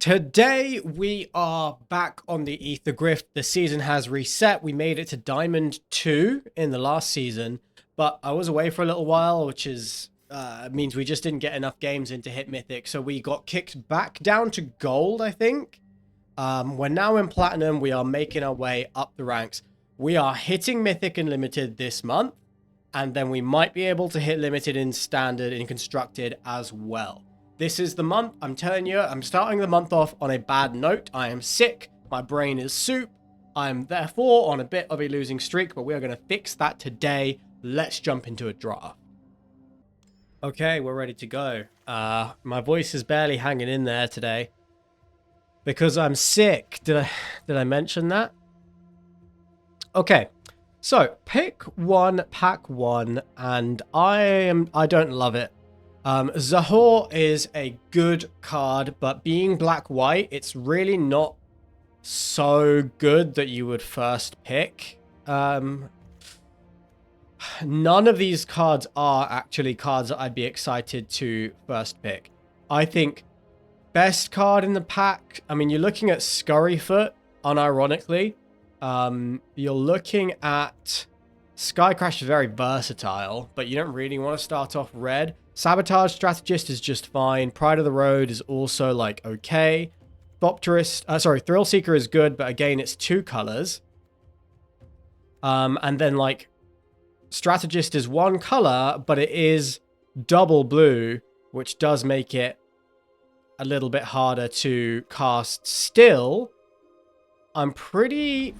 Today we are back on the Aetherdrift. The season has reset. We made it to Diamond 2 in the last season, but I was away for a little while, which is means we just didn't get enough games in to hit Mythic, so we got kicked back down to Gold, I think. We're now in Platinum. We are making our way up the ranks. We are hitting Mythic and Limited this month, and then we might be able to hit Limited in Standard and Constructed as well. This is the month, I'm telling you, I'm starting the month off on a bad note. I am sick, my brain is soup. I'm therefore on a bit of a losing streak, but we are going to fix that today. Let's jump into a draft. Okay, we're ready to go. My voice is barely hanging in there today because I'm sick. Did I mention that? Okay, so pick one, pack one, and I don't love it. Zahor is a good card, but being black-white, it's really not so good that you would first pick. None of these cards are actually cards that I'd be excited to first pick. I think best card in the pack, I mean, you're looking at Scurryfoot, unironically. You're looking at Skycrash is very versatile, but you don't really want to start off red. Sabotage Strategist is just fine. Pride of the Road is also, like, okay. Thrill Seeker is good, but again, it's two colors. And then, like, Strategist is one color, but it is double blue, which does make it a little bit harder to cast. Still, I'm pretty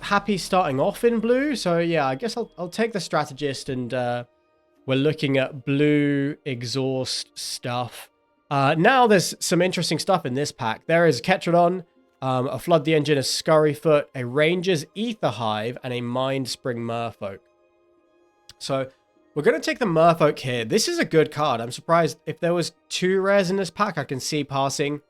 happy starting off in blue, so yeah, I guess I'll take the Strategist, and we're looking at blue exhaust stuff. Now there's some interesting stuff in this pack. There is a Ketrodon, a Flood the Engine, a Scurryfoot, a Ranger's Ether Hive, and a Mind Spring Merfolk. So we're going to take the Merfolk here. This is a good card. I'm surprised if there was two rares in this pack, I can see passing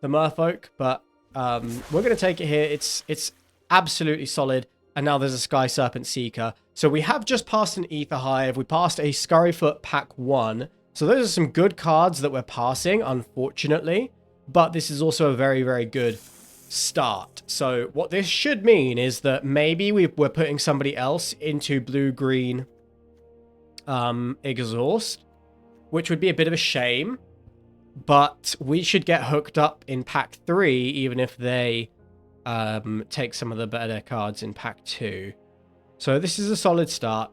the Merfolk, but we're going to take it here. It's absolutely solid. And now there's a Sky Serpent Seeker. So we have just passed an Ether Hive. We passed a Scurryfoot pack 1. So those are some good cards that we're passing, unfortunately. But this is also a very, very good start. So what this should mean is that maybe we're putting somebody else into blue-green exhaust, which would be a bit of a shame. But we should get hooked up in pack 3, even if they take some of the better cards in pack 2. So this is a solid start.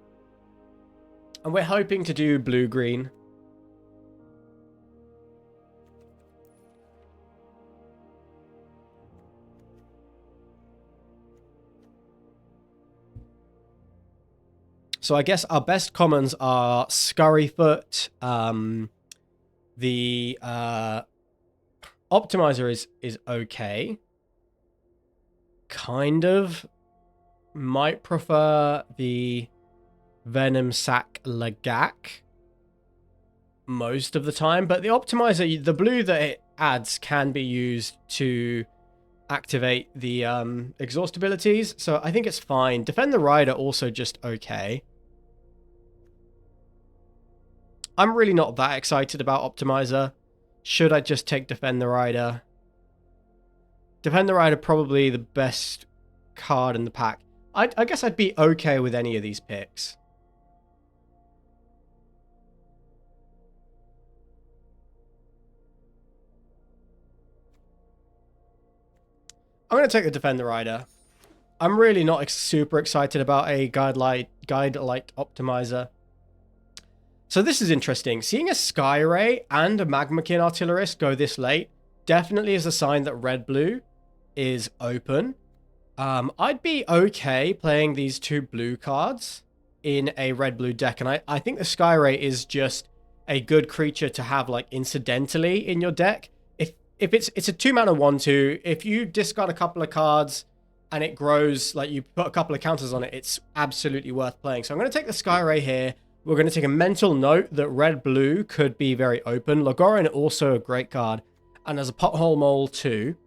And we're hoping to do blue-green. So I guess our best commons are Scurryfoot. The Optimizer is okay. Kind of. Might prefer the Venom Sac Lagak most of the time, but the Optimizer, the blue that it adds, can be used to activate the exhaust abilities, so I think it's fine. Defend the Rider also just okay. I'm really not that excited about Optimizer. Should I just take Defend the Rider? Defend the Rider probably the best card in the pack. I guess I'd be okay with any of these picks. I'm going to take the Defend the Rider. I'm really not super excited about a guide-like Optimizer. So this is interesting. Seeing a Sky Ray and a Magmakin Artillerist go this late definitely is a sign that red-blue is open. I'd be okay playing these two blue cards in a red-blue deck, and I think the Sky Ray is just a good creature to have, like, incidentally in your deck. If it's a 2-mana 1/2, if you discard a couple of cards and it grows, like you put a couple of counters on it, it's absolutely worth playing. So I'm going to take the Sky Ray here. We're going to take a mental note that red-blue could be very open. Logoran also a great card, and there's a Pothole Mole too.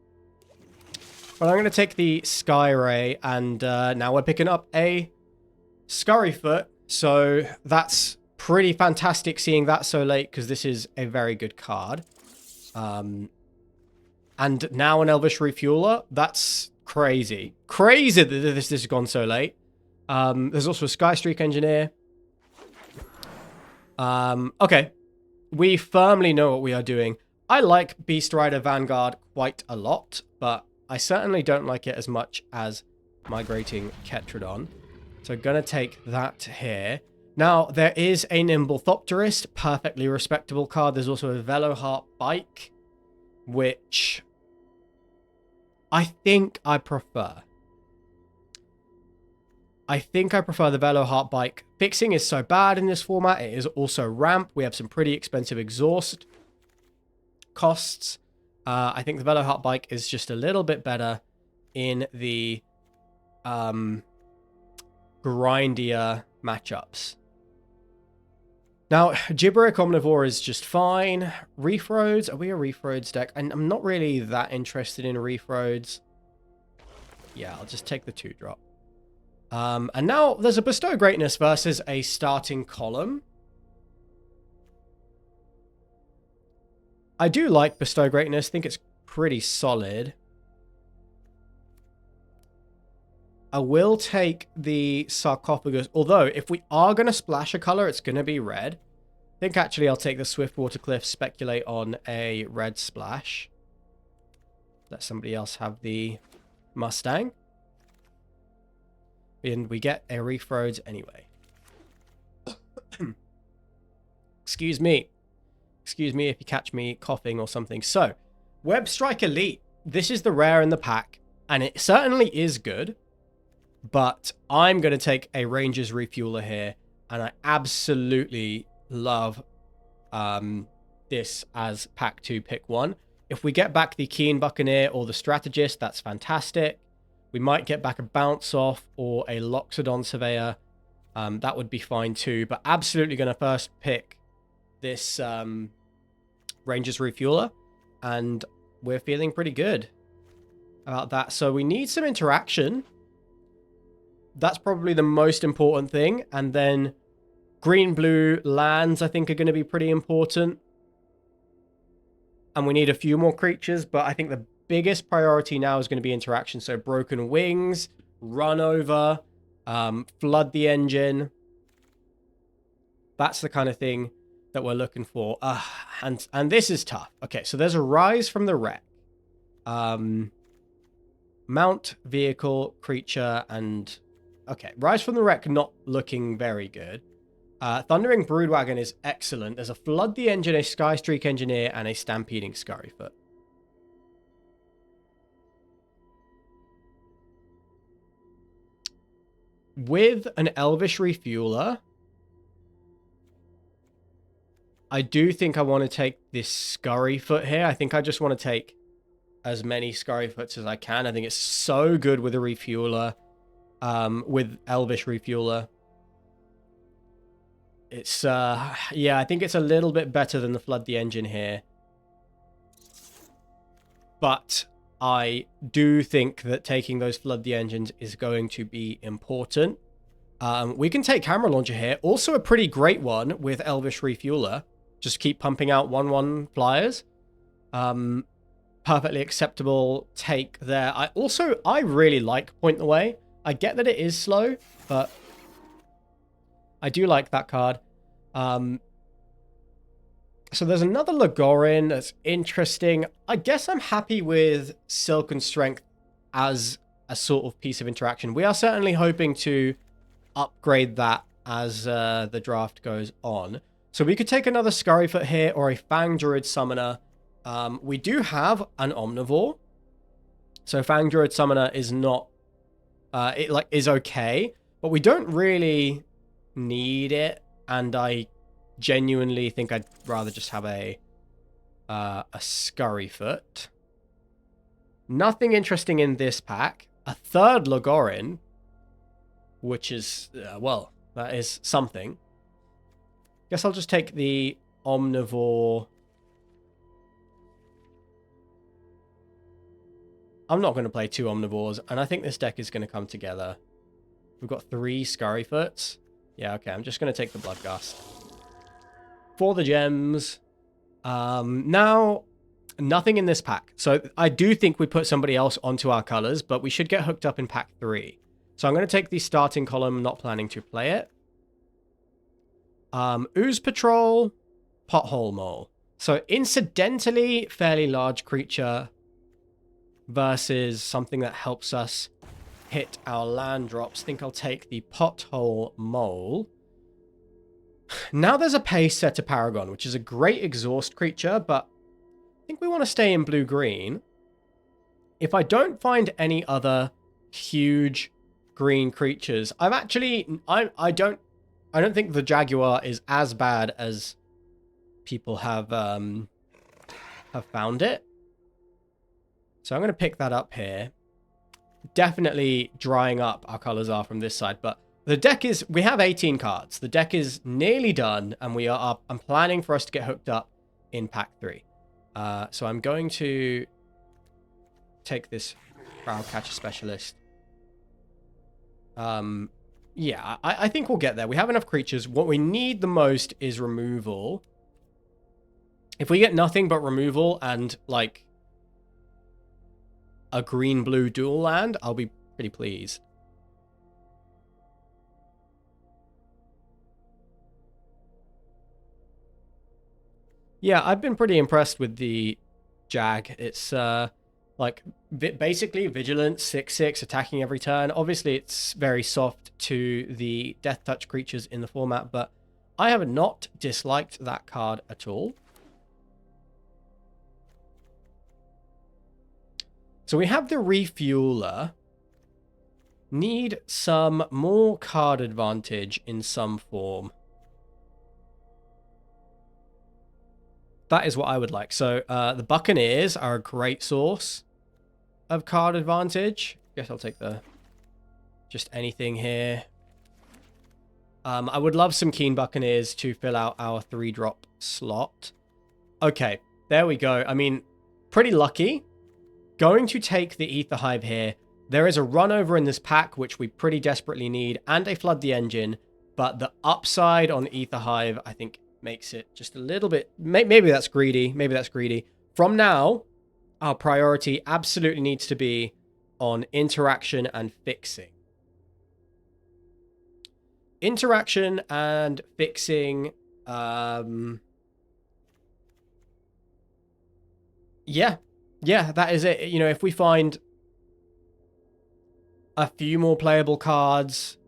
But I'm going to take the Sky Ray, and now we're picking up a Scurryfoot. So that's pretty fantastic seeing that so late, because this is a very good card. and now an Elvish Refueler. That's crazy. Crazy that this has gone so late. There's also a Sky Streak Engineer. Okay. We firmly know what we are doing. I like Beast Rider Vanguard quite a lot, but I certainly don't like it as much as Migrating Ketrodon. So gonna take that here. Now, there is a Nimble Thopterist, perfectly respectable card. There's also a Veloharp Bike, which I think I prefer. I think I prefer the Veloharp Bike. Fixing is so bad in this format. It is also ramp. We have some pretty expensive exhaust costs. I think the Veloharp Bike is just a little bit better in the grindier matchups. Now, Gibberic Omnivore is just fine. Reef Roads, are we a Reef Roads deck? And I'm not really that interested in Reef Roads. Yeah, I'll just take the 2-drop. And now there's a Bestow Greatness versus a starting column. I do like Bestow Greatness. I think it's pretty solid. I will take the Sarcophagus. Although, if we are going to splash a color, it's going to be red. I think actually I'll take the Swiftwater Cliff, speculate on a red splash. Let somebody else have the Mustang. And we get a Reef Roads anyway. Excuse me. Excuse me if you catch me coughing or something. So, Web Strike Elite. This is the rare in the pack. And it certainly is good. But I'm going to take a Rangers Refueler here. And I absolutely love this as pack 2 pick 1. If we get back the Keen Buccaneer or the Strategist, that's fantastic. We might get back a Bounce Off or a Loxodon Surveyor. That would be fine too. But absolutely going to first pick this Rangers Refueler. And we're feeling pretty good about that. So we need some interaction. That's probably the most important thing. And then green-blue lands, I think, are going to be pretty important. And we need a few more creatures. But I think the biggest priority now is going to be interaction. So Broken Wings, Run Over, Flood the Engine. That's the kind of thing that we're looking for. And this is tough. Okay, so there's a Rise from the Wreck. Mount, Vehicle, Creature, and... Okay, Rise from the Wreck not looking very good. Thundering Broodwagon is excellent. There's a Flood the Engine, a Sky Streak Engineer, and a Stampeding Scurryfoot. With an Elvish Refueler, I do think I want to take this Scurryfoot here. I think I just want to take as many Scurryfoots as I can. I think it's so good with a Refueler, with Elvish Refueler. It's, yeah, I think it's a little bit better than the Flood the Engine here. But I do think that taking those Flood the Engines is going to be important. We can take Camera Launcher here. Also a pretty great one with Elvish Refueler. Just keep pumping out 1/1 flyers. Perfectly acceptable take there. I really like Point the Way. I get that it is slow, but I do like that card. So there's another Lagorin that's interesting. I guess I'm happy with Silken Strength as a sort of piece of interaction. We are certainly hoping to upgrade that as the draft goes on. So we could take another Scurryfoot here or a Fang Druid Summoner. We do have an Omnivore. So Fang Druid Summoner is not... is okay. But we don't really need it. And I genuinely think I'd rather just have a Scurryfoot. Nothing interesting in this pack. A third Lagorin, which is, well, that is something. Guess I'll just take the Omnivore. I'm not going to play 2 Omnivores, and I think this deck is going to come together. We've got 3 Scurryfoots. Yeah, okay, I'm just going to take the Bloodgust. For the gems. Now, Nothing in this pack. So I do think we put somebody else onto our colors, but we should get hooked up in pack 3. So I'm going to take the starting column, not planning to play it. Ooze Patrol, Pothole Mole. So incidentally, fairly large creature versus something that helps us hit our land drops. I think I'll take the Pothole Mole. Now there's a Pace Setter Paragon, which is a great exhaust creature, but I think we want to stay in blue-green. If I don't find any other huge green creatures, I don't think the Jaguar is as bad as people have found it. So I'm going to pick that up here. Definitely drying up our colors are from this side, but the deck is, we have 18 cards. The deck is nearly done, and we are up. I'm planning for us to get hooked up in pack 3. So I'm going to take this Crowd Catcher Specialist. Yeah, I think we'll get there. We have enough creatures. What we need the most is removal. If we get nothing but removal and, like, a green-blue dual land, I'll be pretty pleased. Yeah, I've been pretty impressed with the Jag. It's, like, basically Vigilance, 6/6, attacking every turn. Obviously, it's very soft to the Death Touch creatures in the format, but I have not disliked that card at all. So we have the Refueler. Need some more card advantage in some form. That is what I would like. So the Buccaneers are a great source of card advantage. Guess I'll take the just anything here. I would love some Keen Buccaneers to fill out our 3-drop slot. Okay, there we go. I mean, pretty lucky. Going to take the Aether Hive here. There is a run over in this pack, which we pretty desperately need, and a Flood the Engine. But the upside on Aether Hive, I think, makes it just a little bit... Maybe that's greedy. Maybe that's greedy. From now, our priority absolutely needs to be on interaction and fixing. Interaction and fixing... Yeah, that is it. You know, if we find a few more playable cards,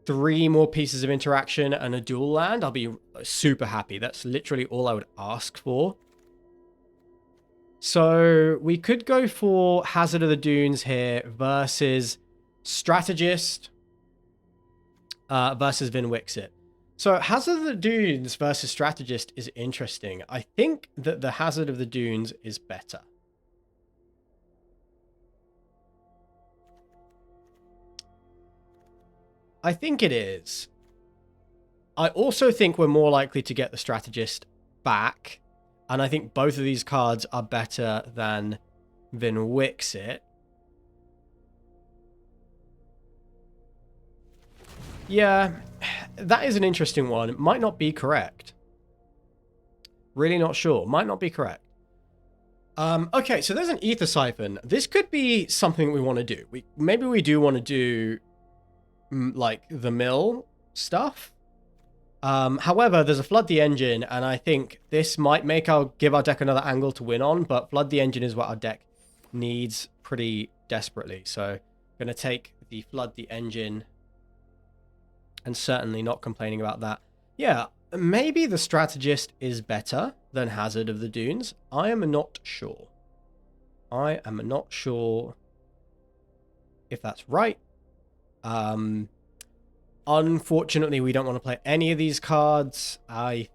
3 more pieces of interaction, and a dual land, I'll be super happy. That's literally all I would ask for. So we could go for Hazard of the Dunes here versus Strategist versus Vin Wixit. So Hazard of the Dunes versus Strategist is interesting. I think that the Hazard of the Dunes is better. I think it is. I also think we're more likely to get the Strategist back. And I think both of these cards are better than Vin Wixit. Yeah, that is an interesting one. It might not be correct. Really not sure. Might not be correct. Okay, so there's an Ether Siphon. This could be something we want to do. Maybe we do want to do, like, the mill stuff. However, there's a Flood the Engine, and I think this might give our deck another angle to win on, but Flood the Engine is what our deck needs pretty desperately. So I'm going to take the Flood the Engine, and certainly not complaining about that. Yeah, maybe the Strategist is better than Hazard of the Dunes. I am not sure. I am not sure if that's right. Unfortunately, we don't want to play any of these cards. I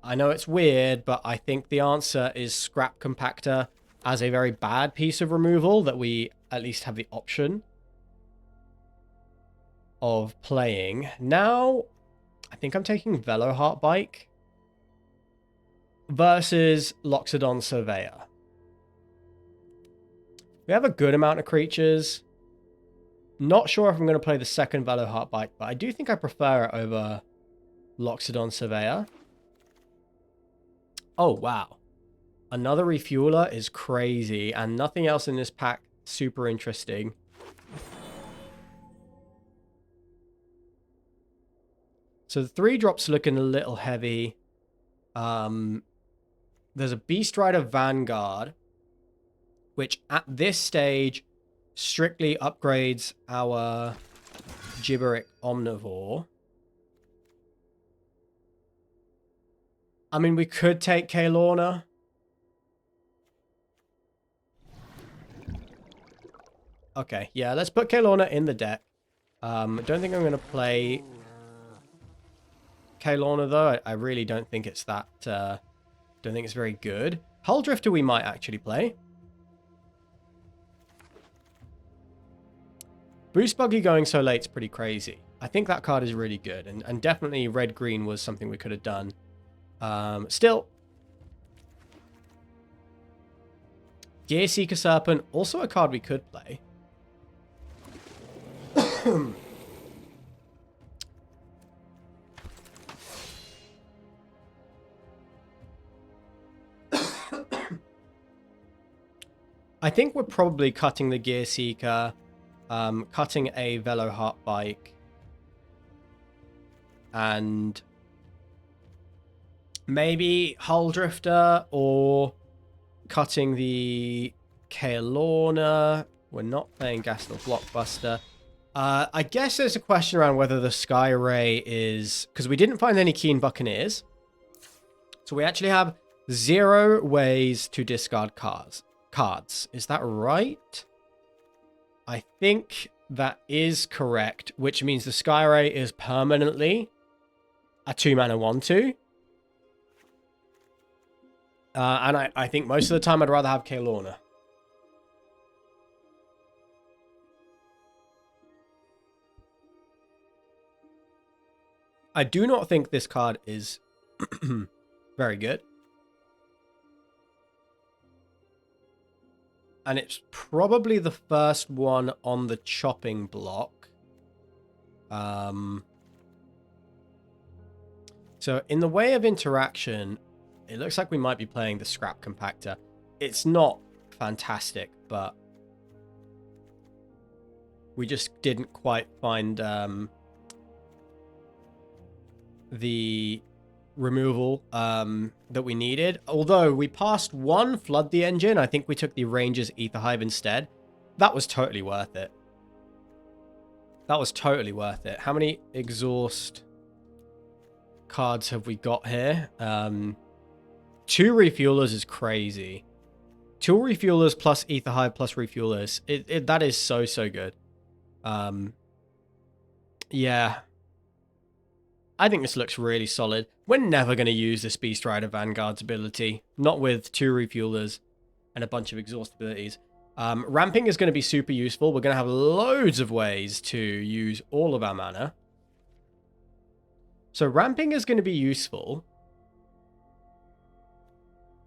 know it's weird, but I think the answer is Scrap Compactor as a very bad piece of removal that we at least have the option of playing. Now, I think I'm taking Velo Heartbike versus Loxodon Surveyor. We have a good amount of creatures. Not sure if I'm going to play the second Velo Heartbike, but I do think I prefer it over Loxodon Surveyor. Oh, wow. Another Refueler is crazy, and nothing else in this pack super interesting. So the 3-drop's looking a little heavy. There's a Beast Rider Vanguard, which at this stage strictly upgrades our Gibberic Omnivore. I mean, we could take Kaylorna. Okay, yeah, let's put Kaylorna in the deck. Don't think I'm going to play Kaylorna, though. I really don't think it's that... don't think it's very good. Huldrifter we might actually play. Boost Buggy going so late's pretty crazy. I think that card is really good, and definitely red-green was something we could have done. Still, Gear Seeker Serpent, also a card we could play. I think we're probably cutting the Gear Seeker, cutting a Velo Heart Bike, and maybe Huldrifter, or cutting the Kaylorna. We're not playing Gastel Blockbuster. I guess there's a question around whether the Sky Ray is... because we didn't find any Keen Buccaneers. So we actually have 0 ways to discard cards. Is that right? I think that is correct, which means the Sky Ray is permanently a 2-mana 1/2. And I think most of the time I'd rather have Kaylorna. I do not think this card is very good. And it's probably the first one on the chopping block. So in the way of interaction, it looks like we might be playing the Scrap Compactor. It's not fantastic, but we just didn't quite find the removal that we needed. Although we passed one Flood the Engine, I think we took the Ranger's Ether Hive instead. That was totally worth it. That was totally worth it. How many exhaust cards have we got here? 2 Refuelers is crazy. 2 Refuelers plus Ether Hive plus Refuelers. That is so good. Yeah. I think this looks really solid. We're never going to use this Beast Rider Vanguard's ability. Not with 2 Refuelers and a bunch of exhaust abilities. Ramping is going to be super useful. We're going to have loads of ways to use all of our mana. So ramping is going to be useful.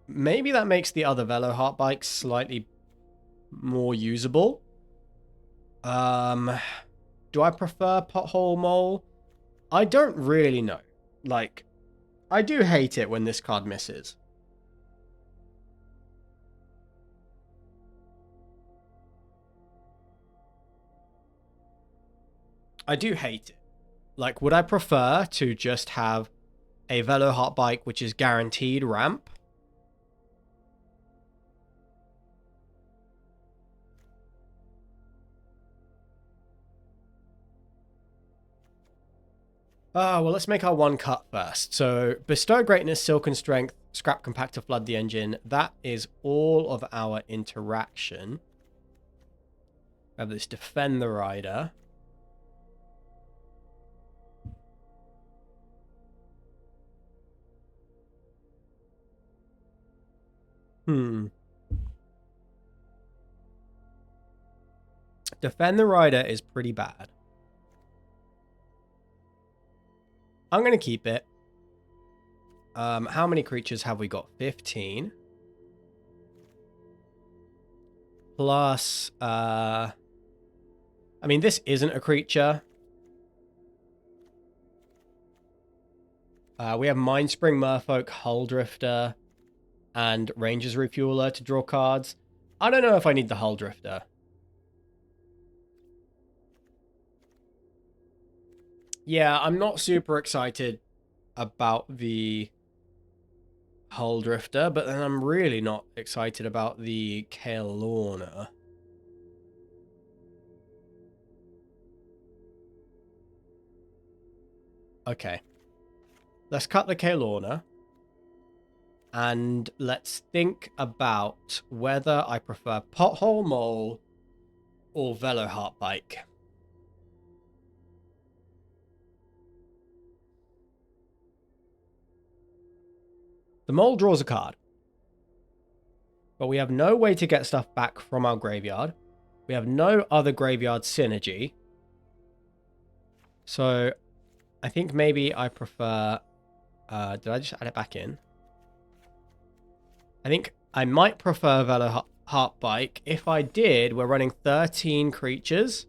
Maybe that makes the other Velo Heart Bikes slightly more usable. Do I prefer Pothole Mole? I don't really know. Like, I do hate it when this card misses. I do hate it. Like, would I prefer to just have a Velo Heart Bike which is guaranteed ramp? Well, let's make our one cut first. So, Bestow Greatness, Silken Strength, Scrap Compactor, Flood the Engine. That is all of our interaction. We have this Defend the Rider. Defend the Rider is pretty bad. I'm going to keep it. How many creatures have we got? 15. Plus, I mean, this isn't a creature. We have Mindspring, Merfolk, Huldrifter, and Ranger's Refueler to draw cards. I don't know if I need the Hull Drifter. Yeah, I'm not super excited about the Hull Drifter, but then I'm really not excited about the Kaelorna. Okay. Let's cut the Kaelorna. And let's think about whether I prefer Pothole Mole or Velo Heartbike. The Mole draws a card. But we have no way to get stuff back from our graveyard. We have no other graveyard synergy. So I think maybe I prefer... did I just add it back in? I think I might prefer Velo Heartbike. If I did, we're running 13 creatures.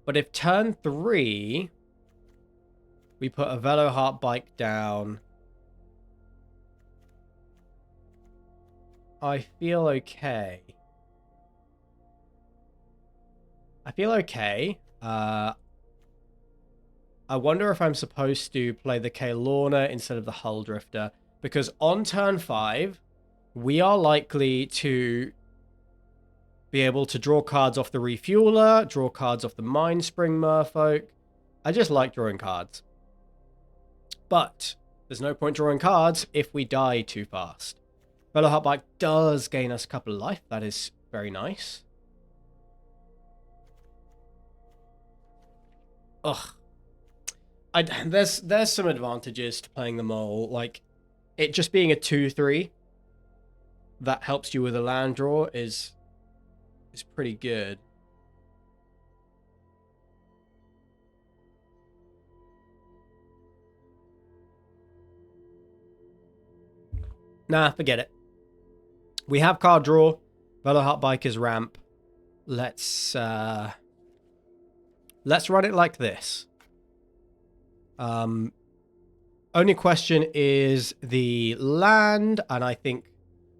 But if turn 3, we put a Velo Heartbike down, I feel okay. I feel okay. I wonder if I'm supposed to play the Kaelorna instead of the Hull Drifter. Because on turn 5, we are likely to be able to draw cards off the Refueler, draw cards off the Mindspring Merfolk. I just like drawing cards. But there's no point drawing cards if we die too fast. Velo Heartbike does gain us a couple of life. That is very nice. Ugh. There's some advantages to playing the Mole. Like, it just being a 2/3 that helps you with a land draw is pretty good. Nah, forget it. We have card draw. Velo Heartbike is ramp. Let's run it like this. Only question is the land, and I think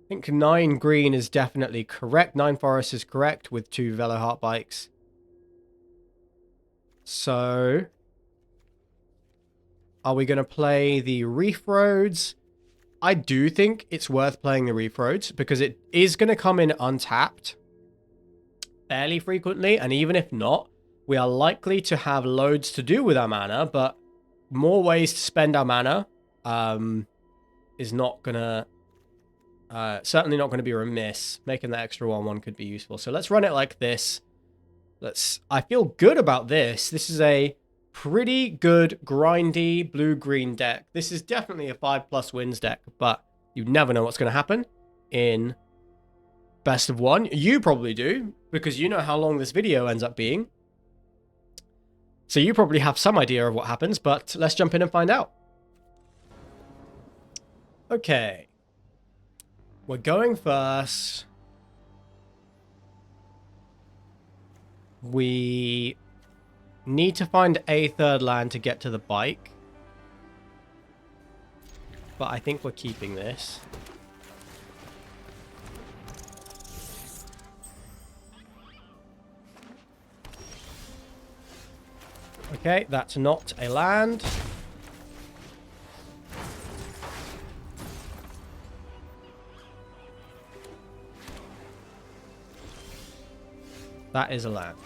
9 green is definitely correct. 9 forest is correct with 2 Velo Heartbikes. So, are we going to play the Reef Roads? I do think it's worth playing the Reef Roads because it is going to come in untapped fairly frequently, and even if not, we are likely to have loads to do with our mana, but more ways to spend our mana is not gonna certainly not gonna be remiss. Making that extra 1/1 could be useful. So let's run it like this. I feel good about this. This is a pretty good grindy blue-green deck. This is definitely a 5+ wins deck, but you never know what's gonna happen in best of 1. You probably do, because you know how long this video ends up being. So you probably have some idea of what happens, but let's jump in and find out. Okay. We're going first. We need to find a third land to get to the bike. But I think we're keeping this. Okay, that's not a land. That is a land.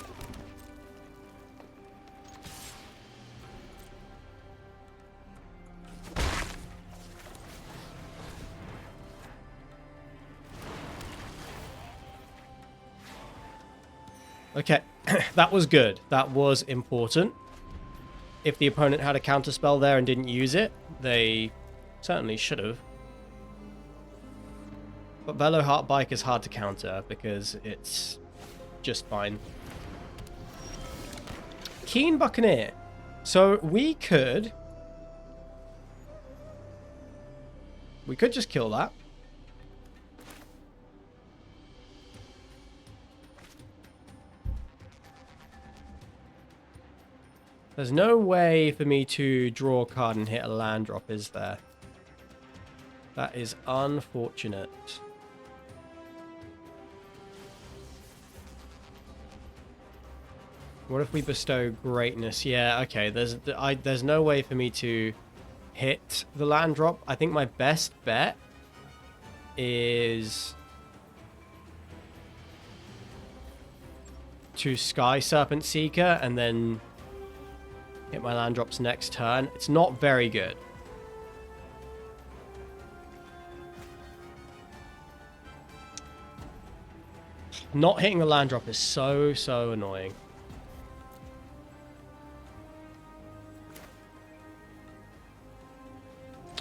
Okay, that was good. That was important. If the opponent had a counterspell there and didn't use it, they certainly should have. But Velo Heartbike is hard to counter because it's just fine. Keen Buccaneer. So we could just kill that. There's no way for me to draw a card and hit a land drop, is there? That is unfortunate. What if we bestow greatness? Yeah, okay. There's no way for me to hit the land drop. I think my best bet is to Sky Serpent Seeker and then hit my land drops next turn. It's not very good. Not hitting the land drop is so annoying.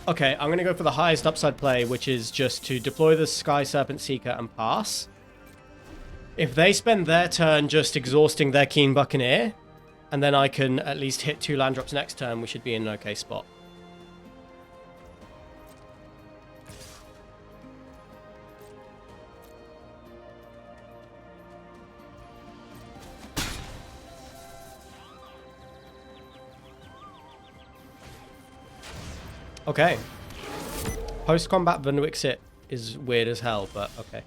Okay, I'm going to go for the highest upside play, which is just to deploy the Sky Serpent Seeker and pass. If they spend their turn just exhausting their Keen Buccaneer, and then I can at least hit 2 land drops next turn, we should be in an okay spot. Okay. Post-combat Vanuixit is weird as hell, but okay.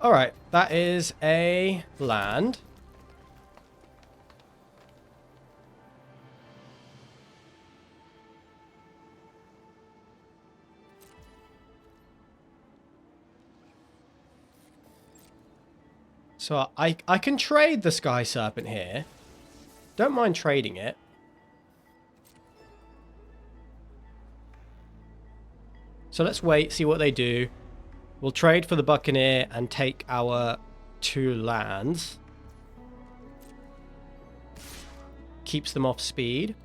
Alright, that is a land. So I can trade the Sky Serpent here. Don't mind trading it. So let's wait, see what they do. We'll trade for the Buccaneer and take our 2 lands. Keeps them off speed.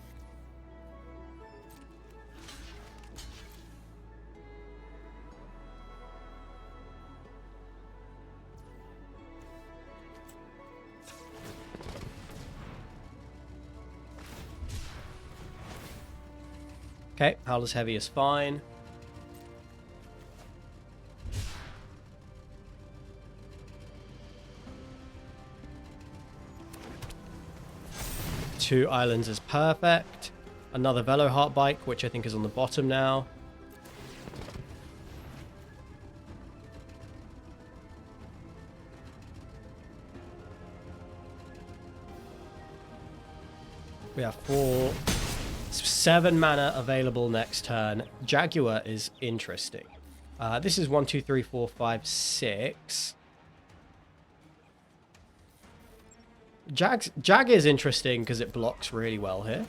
Okay, Howler's Heavy is fine. Two islands is perfect. Another Velo Heart Bike, which I think is on the bottom now. We have 7 mana available next turn. Jaguar is interesting. This is 1, 2, 3, 4, 5, 6. Jag is interesting because it blocks really well here.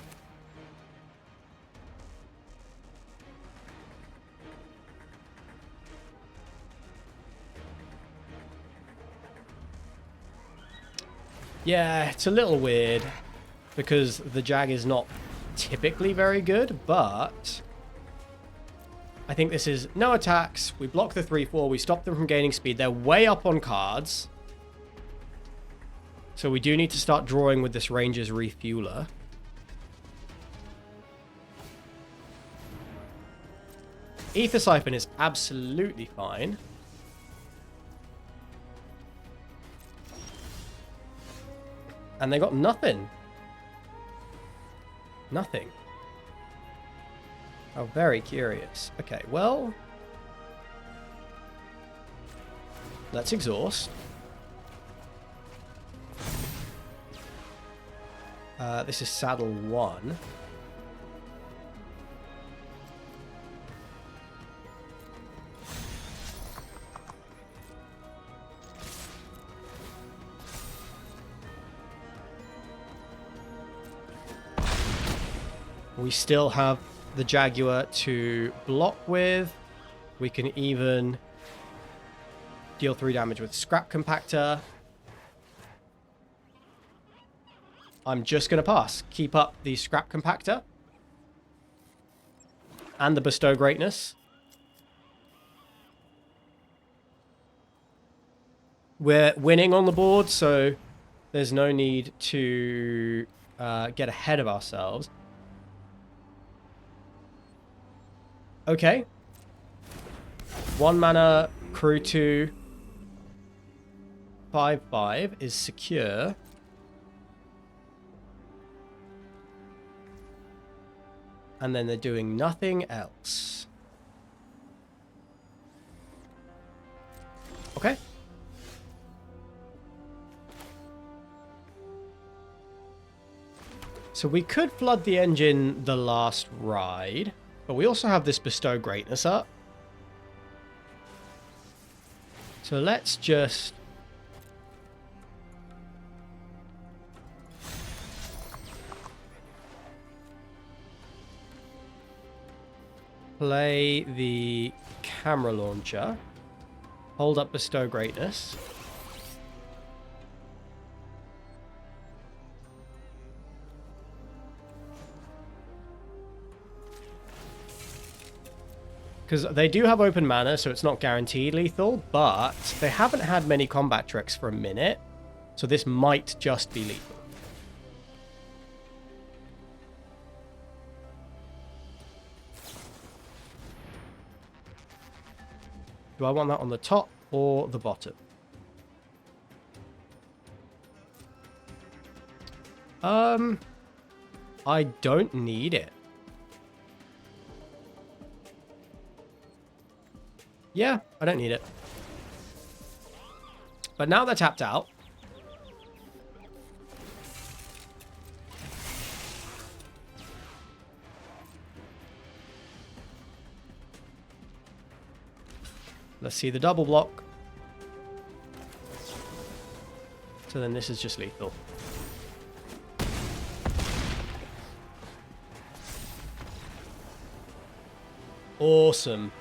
Yeah, it's a little weird because the Jag is not typically very good, but I think this is no attacks. We block the 3/4. We stop them from gaining speed. They're way up on cards. So we do need to start drawing with this Ranger's Refueler. Aether Siphon is absolutely fine. And they got nothing. Nothing. Oh, very curious. Okay, well, let's exhaust. This is saddle 1. We still have the Jaguar to block with. We can even deal 3 damage with Scrap Compactor. I'm just going to pass. Keep up the Scrap Compactor. And the Bestow Greatness. We're winning on the board, so there's no need to get ahead of ourselves. Okay. 1 mana, crew 2, 5/5 is secure. And then they're doing nothing else. Okay. So we could flood the engine the last ride, but we also have this bestow greatness up. So let's just play the camera launcher, hold up bestow greatness. Because they do have open mana, so it's not guaranteed lethal, but they haven't had many combat tricks for a minute, so this might just be lethal. Do I want that on the top or the bottom? I don't need it. Yeah, I don't need it. But now they're tapped out. Let's see the double block. So then this is just lethal. Awesome.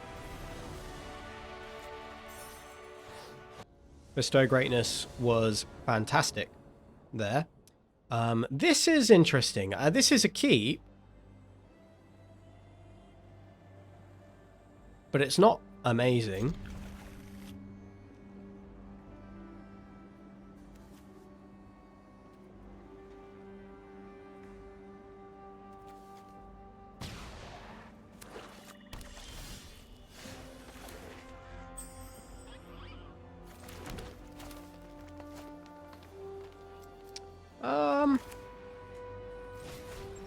Bestow greatness was fantastic there. This is interesting. This is a keep. But it's not amazing.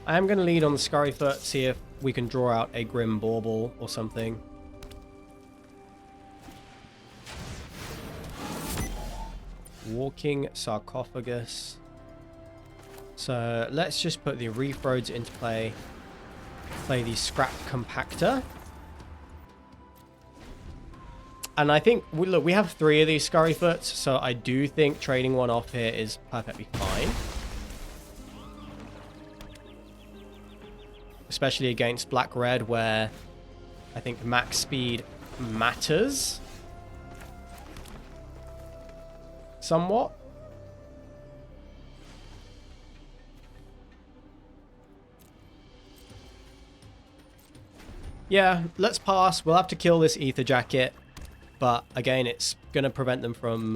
I am going to lead on the Scurryfoot, see if we can draw out a Grim Bauble or something. Walking Sarcophagus. So let's just put the Reef Roads into play. Play the Scrap Compactor. And I think, look, we have 3 of these Scurryfoots, so I do think trading one off here is perfectly fine. Especially against Black-Red, where I think max speed matters somewhat. Yeah, let's pass. We'll have to kill this Ether Jacket. But again, it's going to prevent them from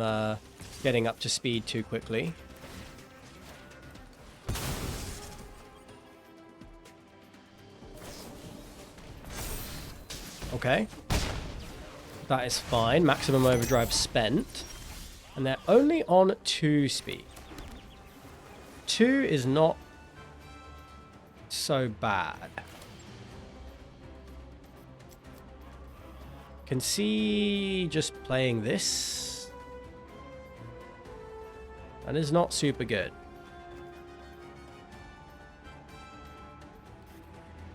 getting up to speed too quickly. Okay. That is fine. Maximum overdrive spent. And they're only on 2 speed. 2 is not so bad. Can see just playing this. That is not super good.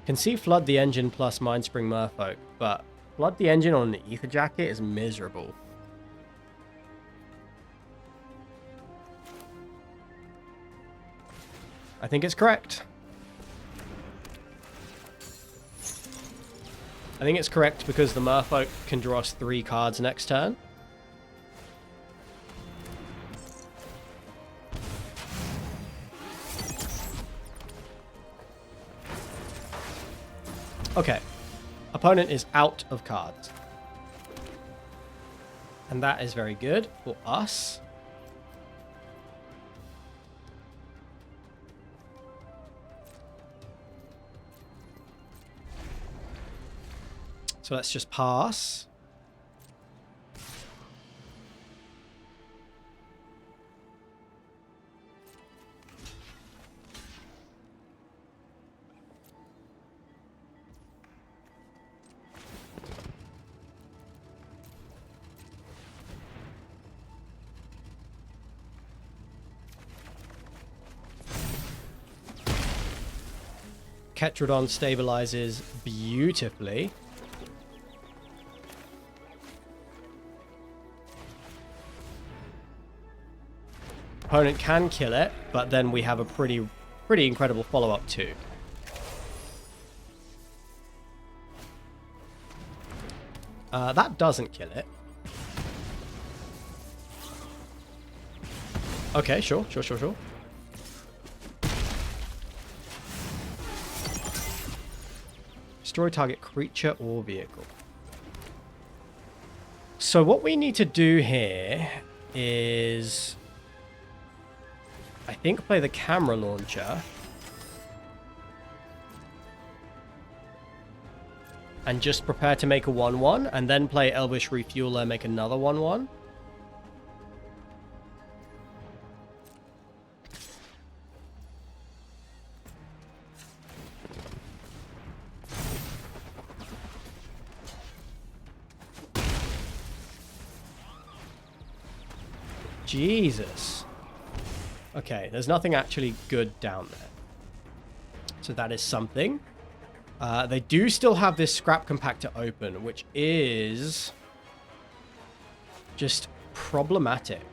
Can see flood the engine plus Mindspring Merfolk, but flood the engine on an Ether Jacket is miserable. I think it's correct. I think it's correct because the Merfolk can draw us 3 cards next turn. Okay. Opponent is out of cards. And that is very good for us. So let's just pass. Ketrodon stabilizes beautifully. Opponent can kill it, but then we have a pretty incredible follow-up too. That doesn't kill it. Okay, sure. Destroy target creature or vehicle. So what we need to do here is, I think, play the camera launcher. And just prepare to make a 1/1, and then play Elvish Refueler, make another 1/1. Jesus. Okay, there's nothing actually good down there. So that is something. They do still have this scrap compactor open, which is just problematic.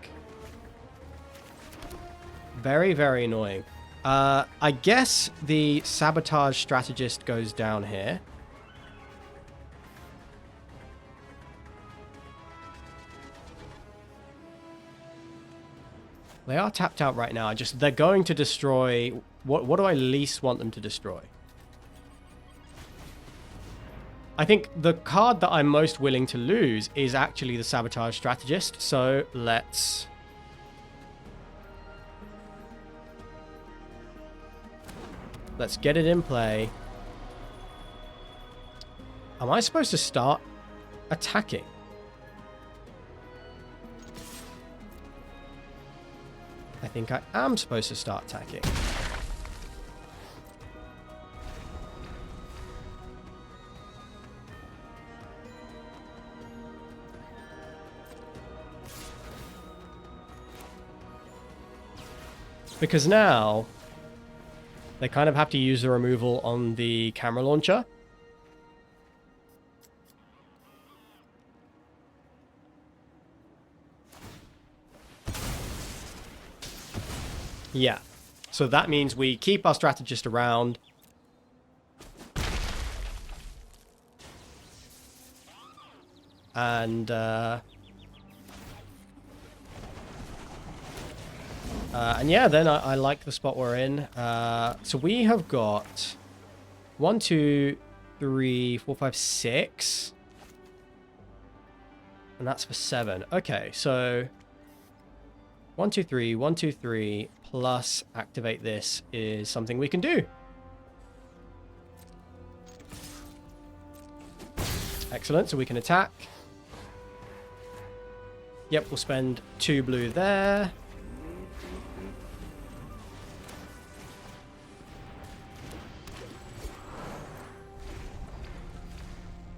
Very, very annoying. I guess the sabotage strategist goes down here. They are tapped out right now. They're going to destroy... What do I least want them to destroy? I think the card that I'm most willing to lose is actually the Sabotage Strategist. So let's get it in play. Am I supposed to start attacking? I think I am supposed to start attacking. Because now they kind of have to use the removal on the camera launcher. Yeah. So that means we keep our strategist around. And yeah, then I like the spot we're in. So we have got 1, 2, 3, 4, 5, 6. And that's for 7. Okay, so 1, 2, 3, 1, 2, 3 plus activate this is something we can do. Excellent, so we can attack. Yep, we'll spend 2 blue there.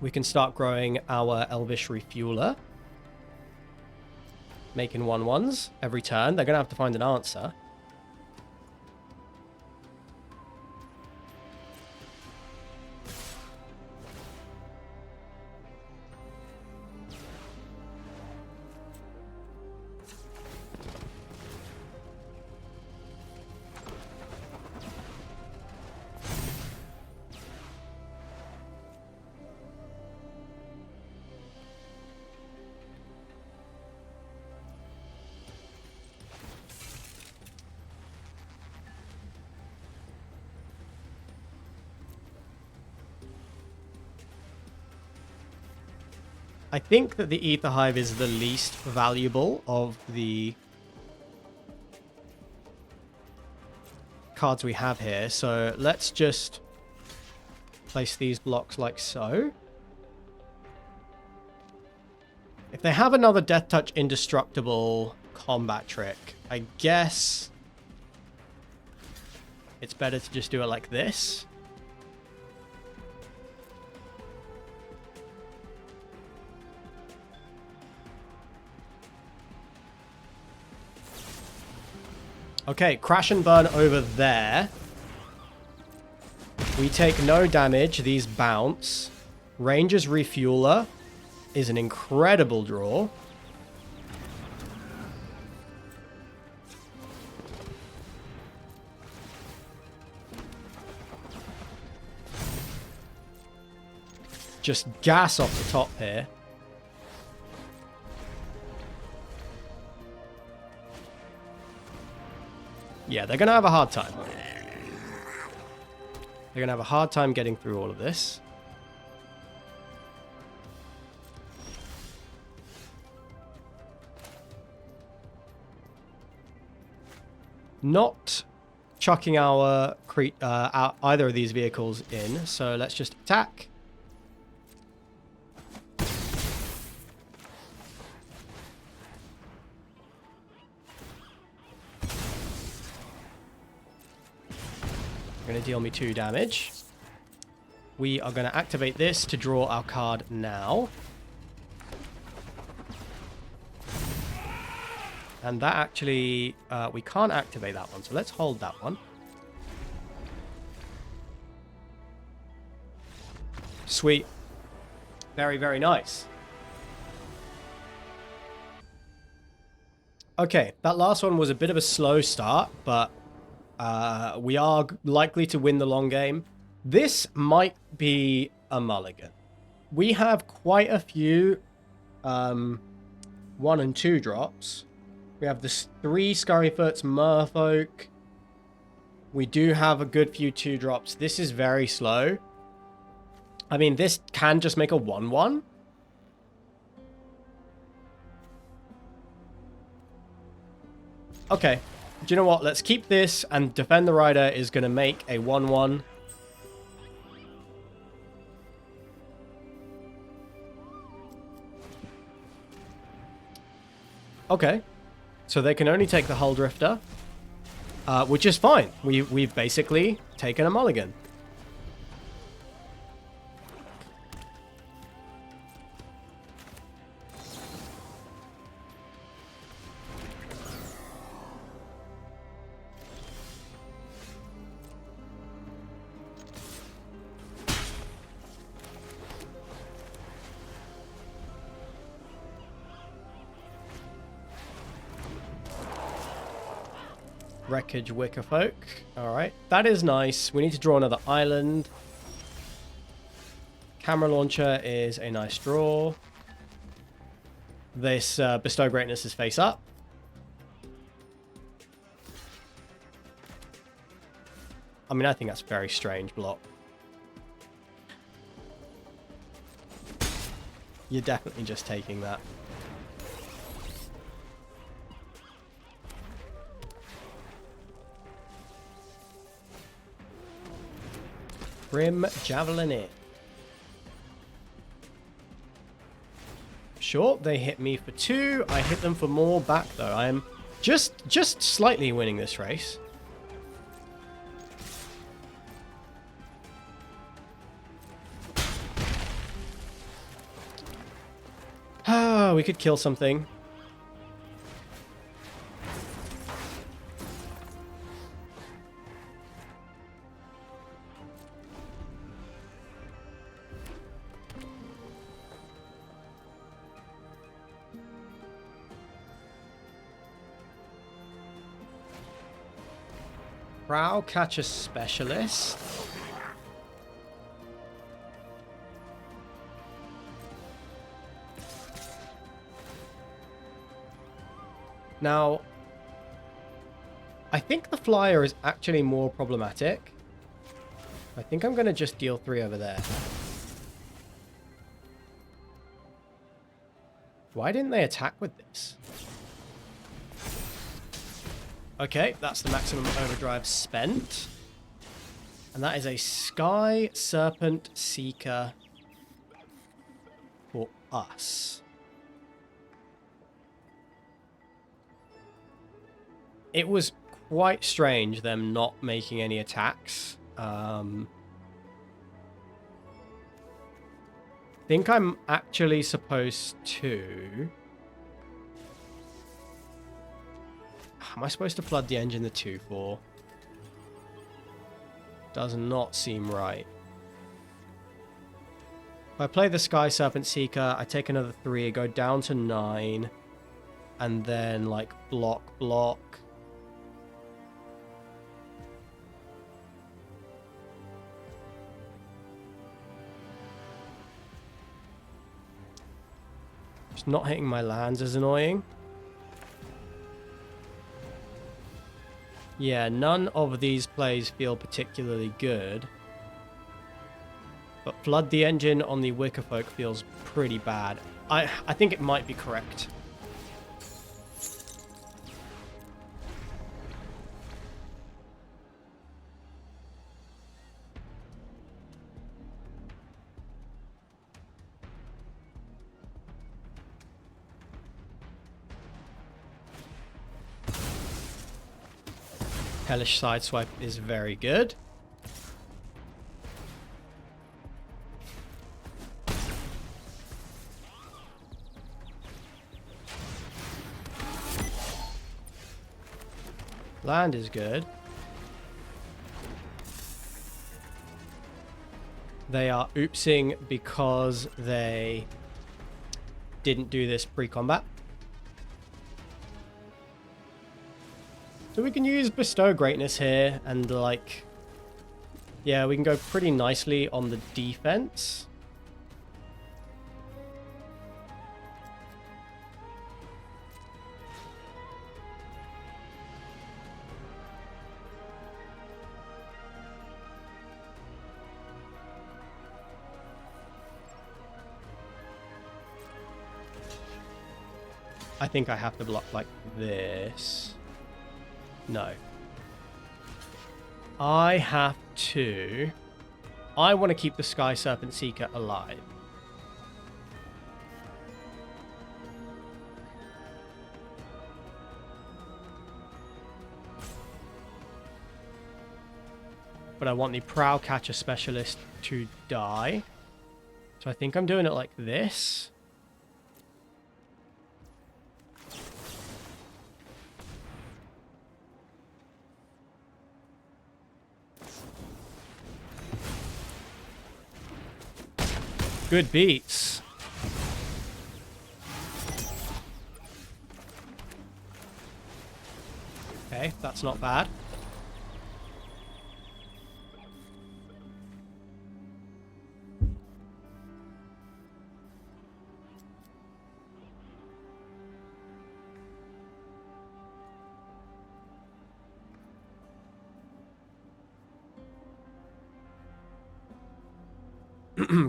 We can start growing our Elvish Refueler. Making 1/1s every turn. They're going to have to find an answer. I think that the Ether Hive is the least valuable of the cards we have here. So let's just place these blocks like so. If they have another Death Touch indestructible combat trick, I guess it's better to just do it like this. Okay, crash and burn over there. We take no damage. These bounce. Ranger's Refueler is an incredible draw. Just gas off the top here. Yeah, they're going to have a hard time. They're going to have a hard time getting through all of this. Not chucking our either of these vehicles in, so let's just attack. Going to deal me 2 damage. We are going to activate this to draw our card now. And that actually, we can't activate that one, so let's hold that one. Sweet. Very, very nice. Okay, that last one was a bit of a slow start, but we are likely to win the long game. This might be a mulligan. We have quite a few 1 and 2 drops. We have the 3 Scurryfoots, Merfolk. We do have a good few 2 drops. This is very slow. I mean, this can just make a 1/1. Okay. Do you know what? Let's keep this, and Defend the Rider is going to make a 1/1. Okay. So they can only take the Hull Drifter, which is fine. We've basically taken a mulligan. Wreckage Wickerfolk. Alright, that is nice. We need to draw another island. Camera Launcher is a nice draw. This Bestow Greatness is face up. I mean, I think that's a very strange block. You're definitely just taking that. Grim Javelin it. Sure, they hit me for 2. I hit them for more back, though. I am just slightly winning this race. Ah, we could kill something. Prow Catcher Specialist. Now, I think the flyer is actually more problematic. I think I'm going to just deal 3 over there. Why didn't they attack with this? Okay, that's the maximum overdrive spent. And that is a Sky Serpent Seeker for us. It was quite strange them not making any attacks. Think I'm actually supposed to... Am I supposed to flood the engine the 2-4? Does not seem right. If I play the Sky Serpent Seeker, I take another 3, I go down to 9, and then, like, block. Just not hitting my lands is annoying. Yeah, none of these plays feel particularly good. But Flood the Engine on the Wickerfolk feels pretty bad. I think it might be correct. Hellish Sideswipe is very good. Land is good. They are oopsing because they didn't do this pre-combat. So we can use Bestow Greatness here and, like, yeah, we can go pretty nicely on the defense. I think I have to block like this. No. I have to... I want to keep the Sky Serpent Seeker alive. But I want the Prow Catcher Specialist to die. So I think I'm doing it like this. Good beats. Okay, that's not bad.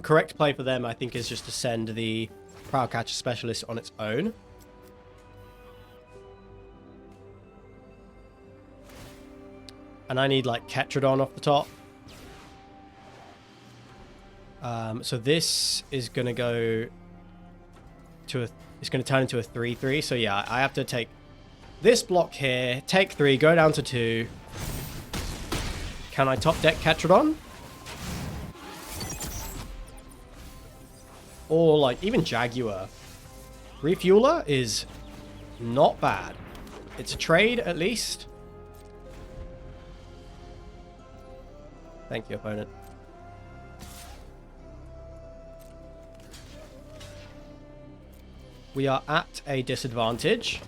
Correct play for them, I think, is just to send the Prow Catcher Specialist on its own. And I need, like, Ketradon off the top. So this is going to go to a... It's going to turn into a 3-3. So, yeah, I have to take this block here, take 3, go down to 2. Can I top deck Ketradon? Or, like, even Jaguar. Refueler is not bad. It's a trade, at least. Thank you, opponent. We are at a disadvantage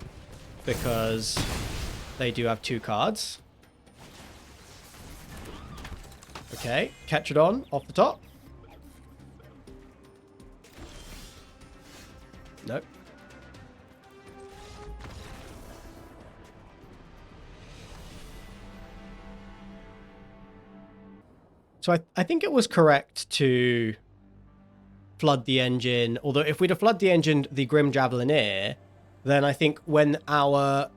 because they do have 2 cards. Okay, Ketradon off the top. Nope. So I think it was correct to flood the engine. Although if we'd have flooded the engine, the Grim Javelineer, then I think when our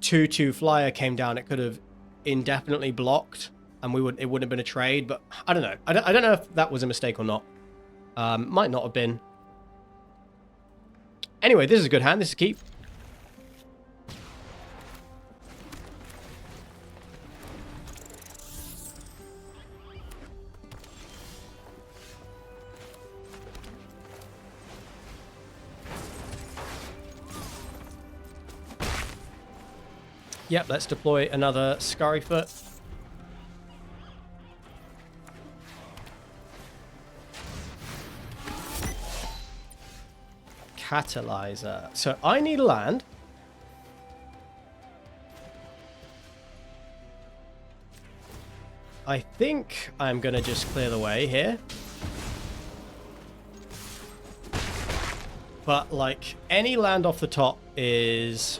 2/2 flyer came down, it could have indefinitely blocked, and it wouldn't have been a trade. But I don't know. I don't know if that was a mistake or not. Might not have been. Anyway, this is a good hand. This is keep. Yep, let's deploy another Scurryfoot. Catalyzer. So I need a land. I think I'm going to just clear the way here. But, like, any land off the top is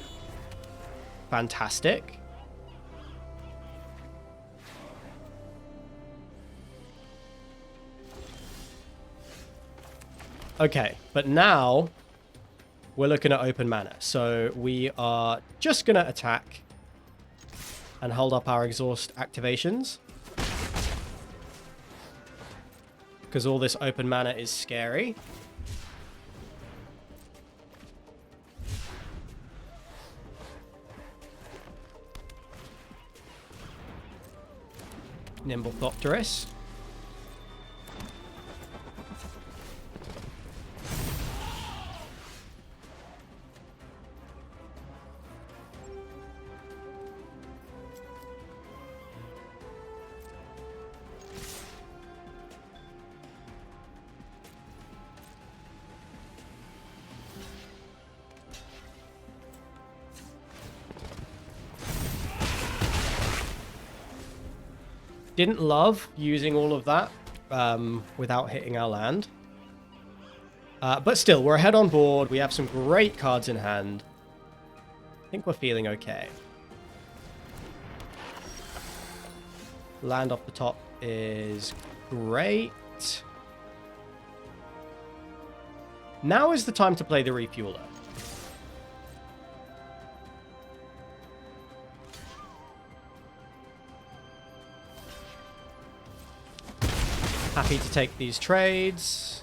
fantastic. Okay, but now we're looking at open mana. So we are just going to attack and hold up our exhaust activations. Because all this open mana is scary. Nimble Thopterus. Didn't love using all of that without hitting our land. But still, we're ahead on board. We have some great cards in hand. I think we're feeling okay. Land off the top is great. Now is the time to play the Refueler. Happy to take these trades.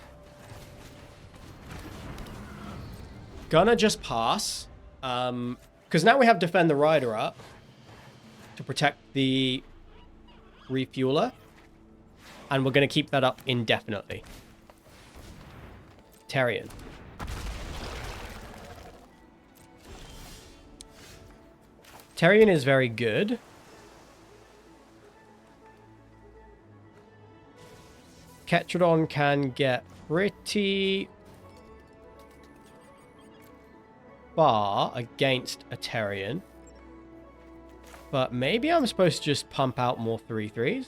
Gonna just pass. Because now we have Defend the Rider up to protect the Refueler. And we're going to keep that up indefinitely. Terrian. Terrian is very good. Ketrodon can get pretty far against a Terrian. But maybe I'm supposed to just pump out more 3/3s.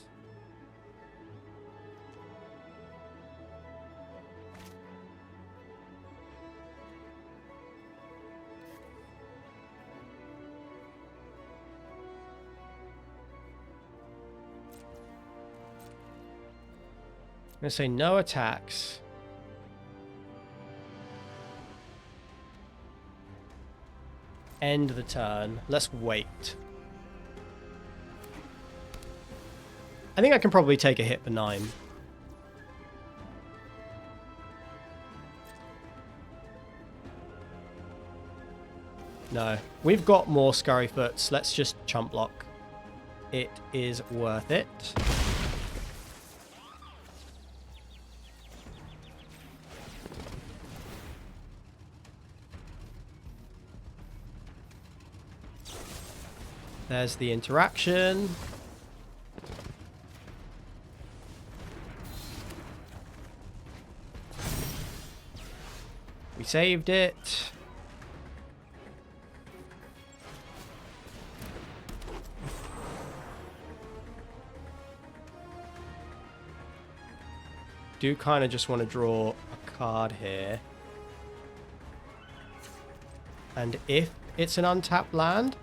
I'm going to say no attacks. End the turn. Let's wait. I think I can probably take a hit for 9. No. We've got more Scurryfoots. Let's just chump block. It is worth it. There's the interaction. We saved it. Do kind of just want to draw a card here. And if it's an untapped land,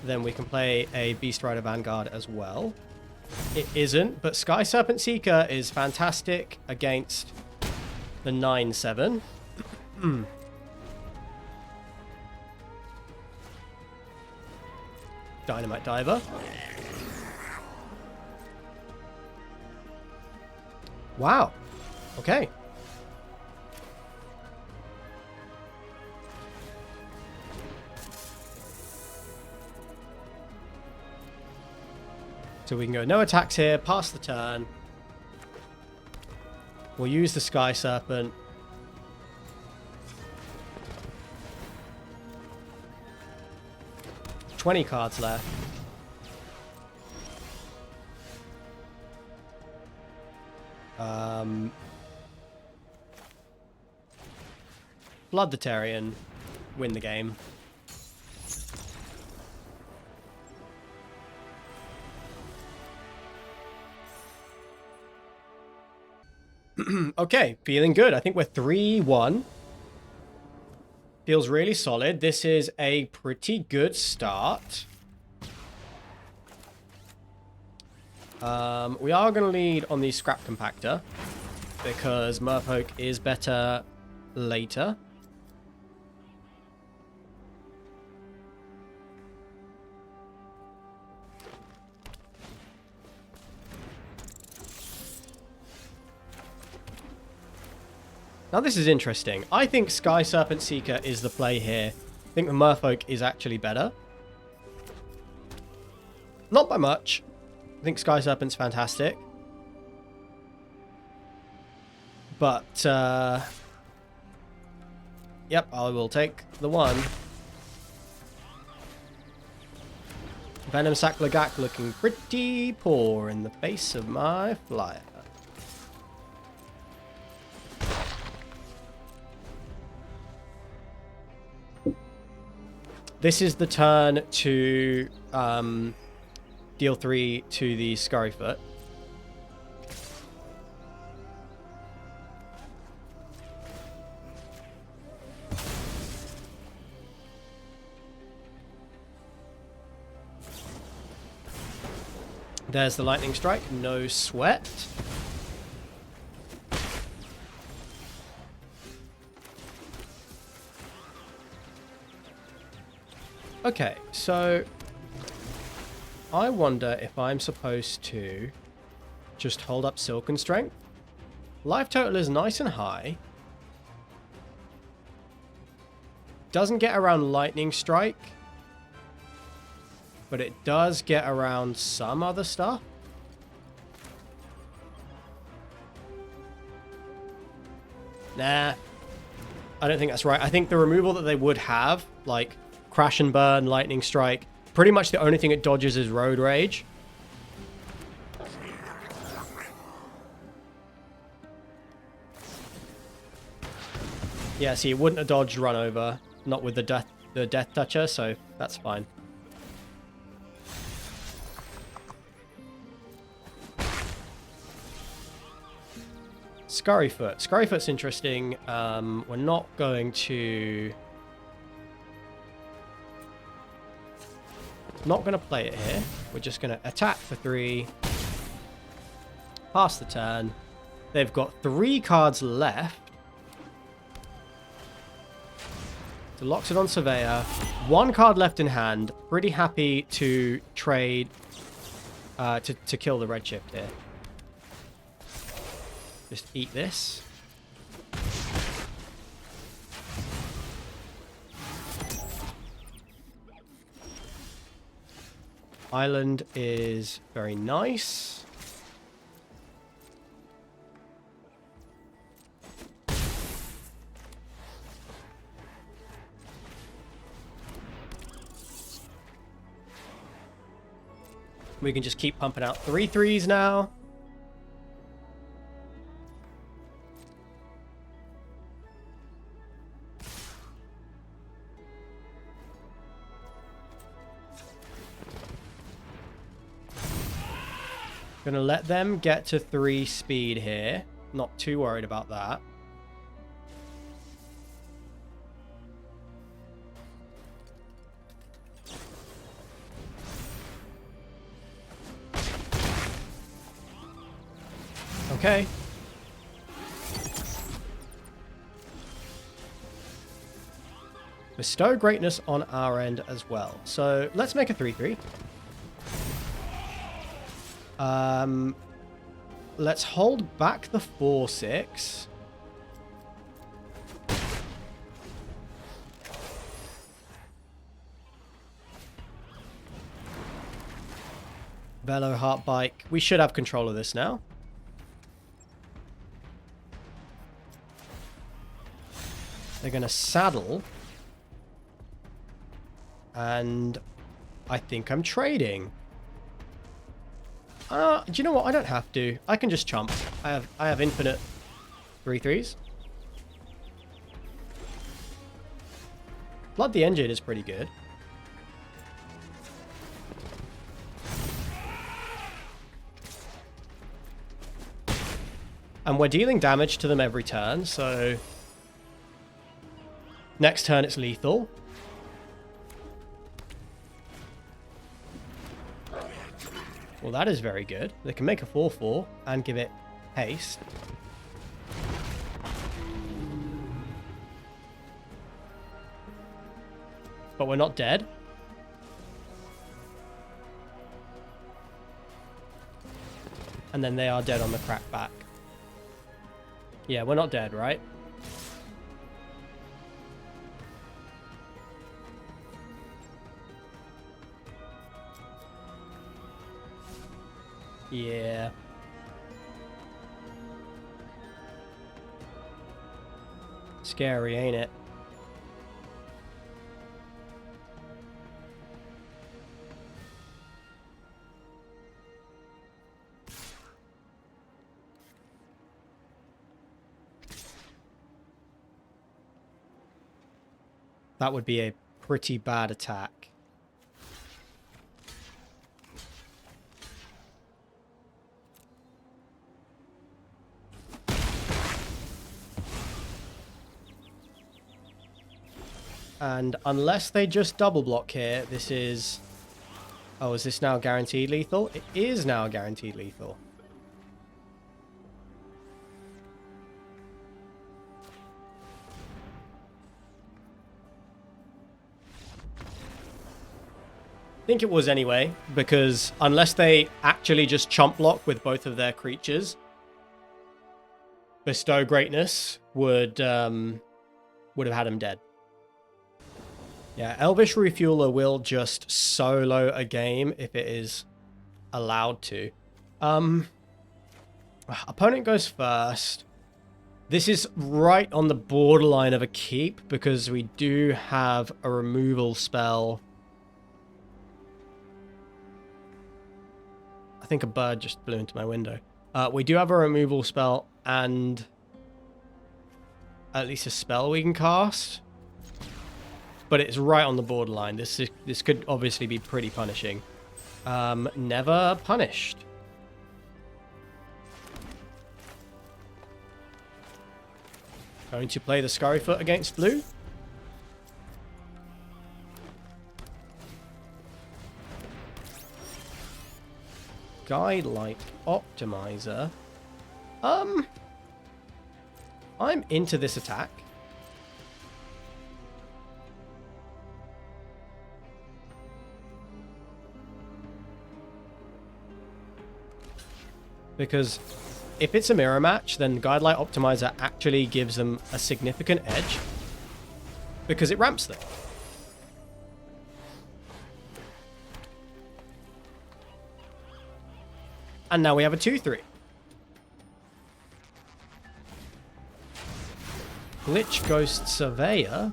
then we can play a Beast Rider Vanguard as well. It isn't, but Sky Serpent Seeker is fantastic against the 9/7. Dynamite Diver. Wow. Okay. So we can go no attacks here, pass the turn. We'll use the Sky Serpent. $20 cards left. flood the Terrian, win the game. Okay, feeling good. I think we're 3-1. Feels really solid. This is a pretty good start. We are going to lead on the scrap compactor because Merfolk is better later. Now this is interesting. I think Sky Serpent Seeker is the play here. I think the Merfolk is actually better. Not by much. I think Sky Serpent's fantastic. But, yep, I will take the one. Venom Saklagak looking pretty poor in the face of my flyer. This is the turn to deal 3 to the Scurryfoot. There's the lightning strike, no sweat. Okay, so I wonder if I'm supposed to just hold up Silken Strength. Life total is nice and high. Doesn't get around Lightning Strike, but it does get around some other stuff. Nah, I don't think that's right. I think the removal that they would have, like Crash and Burn, Lightning Strike, pretty much the only thing it dodges is Road Rage. Yeah, see, it wouldn't have dodged Run Over, not with the Death Toucher, so that's fine. Scurryfoot. Scurryfoot's interesting. We're not going to... Not going to play it here. We're just going to attack for 3. Pass the turn. They've got 3 cards left. So Loxodon Surveyor. 1 card left in hand. Pretty happy to trade to kill the red shift here. Just eat this. Island is very nice. We can just keep pumping out 3/3s now. Gonna let them get to 3 speed here. Not too worried about that. Okay. Bestow greatness on our end as well. So let's make a 3/3. Let's hold back the 4/6. Velo Heart Bike. We should have control of this now. They're going to saddle. And I think I'm trading. Do you know what? I don't have to. I can just chump. I have infinite 3/3s. Blood the Engine is pretty good. And we're dealing damage to them every turn, so... Next turn it's lethal. Well, that is very good. They can make a 4/4 and give it haste. But we're not dead. And then they are dead on the crackback. Yeah, we're not dead, right? Yeah. Scary, ain't it? That would be a pretty bad attack. And unless they just double block here, this is... Oh, is this now guaranteed lethal? It is now guaranteed lethal. I think it was anyway, because unless they actually just chump block with both of their creatures, Bestow Greatness would have had him dead. Yeah, Elvish Refueler will just solo a game if it is allowed to. Opponent goes first. This is right on the borderline of a keep because we do have a removal spell. I think a bird just blew into my window. We do have a removal spell and at least a spell we can cast. But it's right on the borderline. This could obviously be pretty punishing. Never punished. Going to play the Scurryfoot against blue. Guidelight Optimizer. I'm into this attack. Because if it's a mirror match, then Guidelight Optimizer actually gives them a significant edge because it ramps them. And now we have a 2/3. Glitch Ghost Surveyor.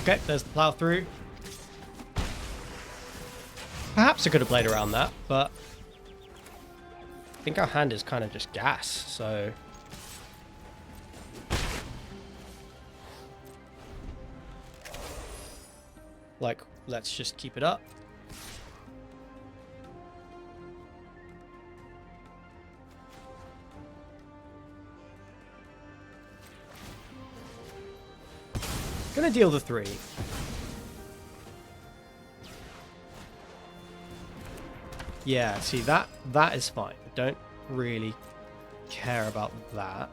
Okay, there's the plow through. Perhaps I could have played around that, but I think our hand is kind of just gas, so... Like, let's just keep it up. Gonna deal the 3. Yeah, see, that is fine. I don't really care about that.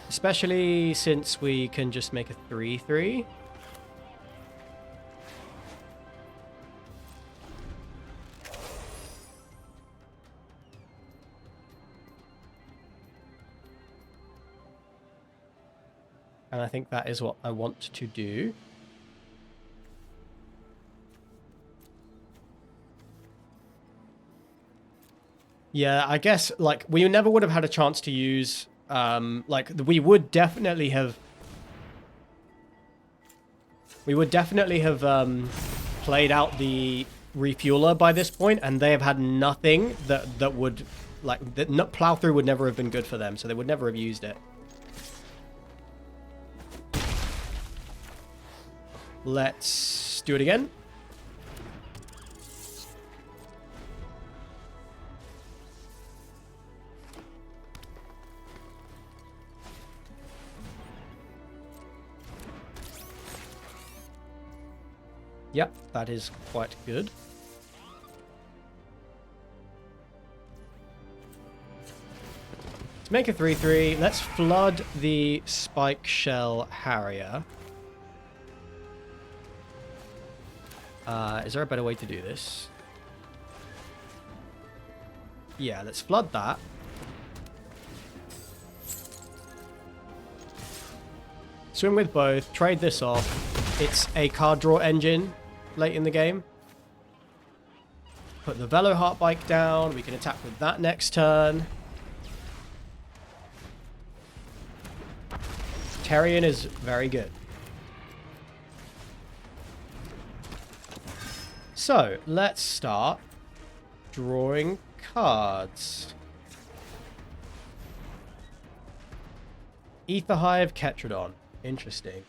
Especially since we can just make a 3/3. And I think that is what I want to do. Yeah, I guess like we never would have had a chance to use like we would definitely have played out the refueler by this point, and they have had nothing that would like that plow through would never have been good for them, so they would never have used it. Let's do it again. Yep, that is quite good. Let's make a 3/3. Let's flood the Spike Shell Harrier. Is there a better way to do this? Yeah, let's flood that. Swim with both. Trade this off. It's a card draw engine late in the game. Put the Velo Heart Bike down. We can attack with that next turn. Terrian is very good. So, let's start drawing cards. Aetherhive, Ketrodon. Interesting.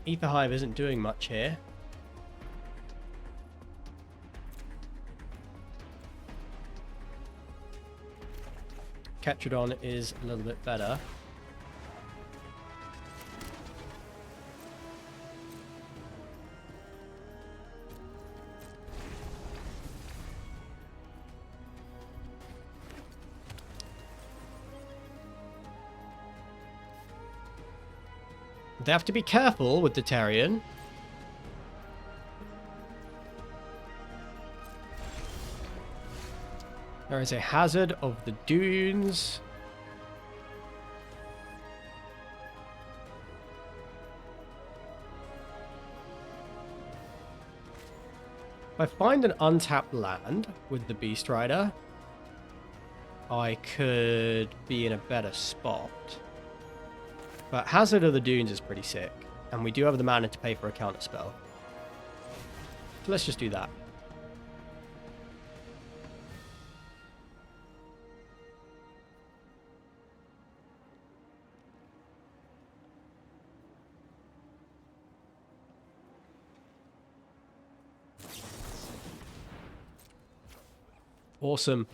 Aetherhive isn't doing much here. Ketrodon is a little bit better. They have to be careful with the Terrian. There is a Hazard of the Dunes. If I find an untapped land with the Beast Rider, I could be in a better spot. But Hazard of the Dunes is pretty sick, and we do have the mana to pay for a counter spell. So let's just do that. Awesome.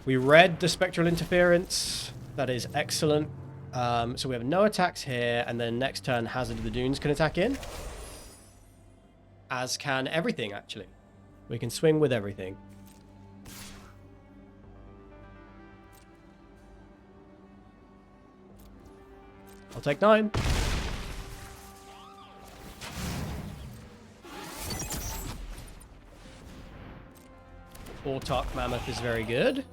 We read the Spectral Interference. That is excellent. So we have no attacks here, and then next turn Hazard of the Dunes can attack in. As can everything, actually. We can swing with everything. I'll take 9. Autarch Mammoth is very good.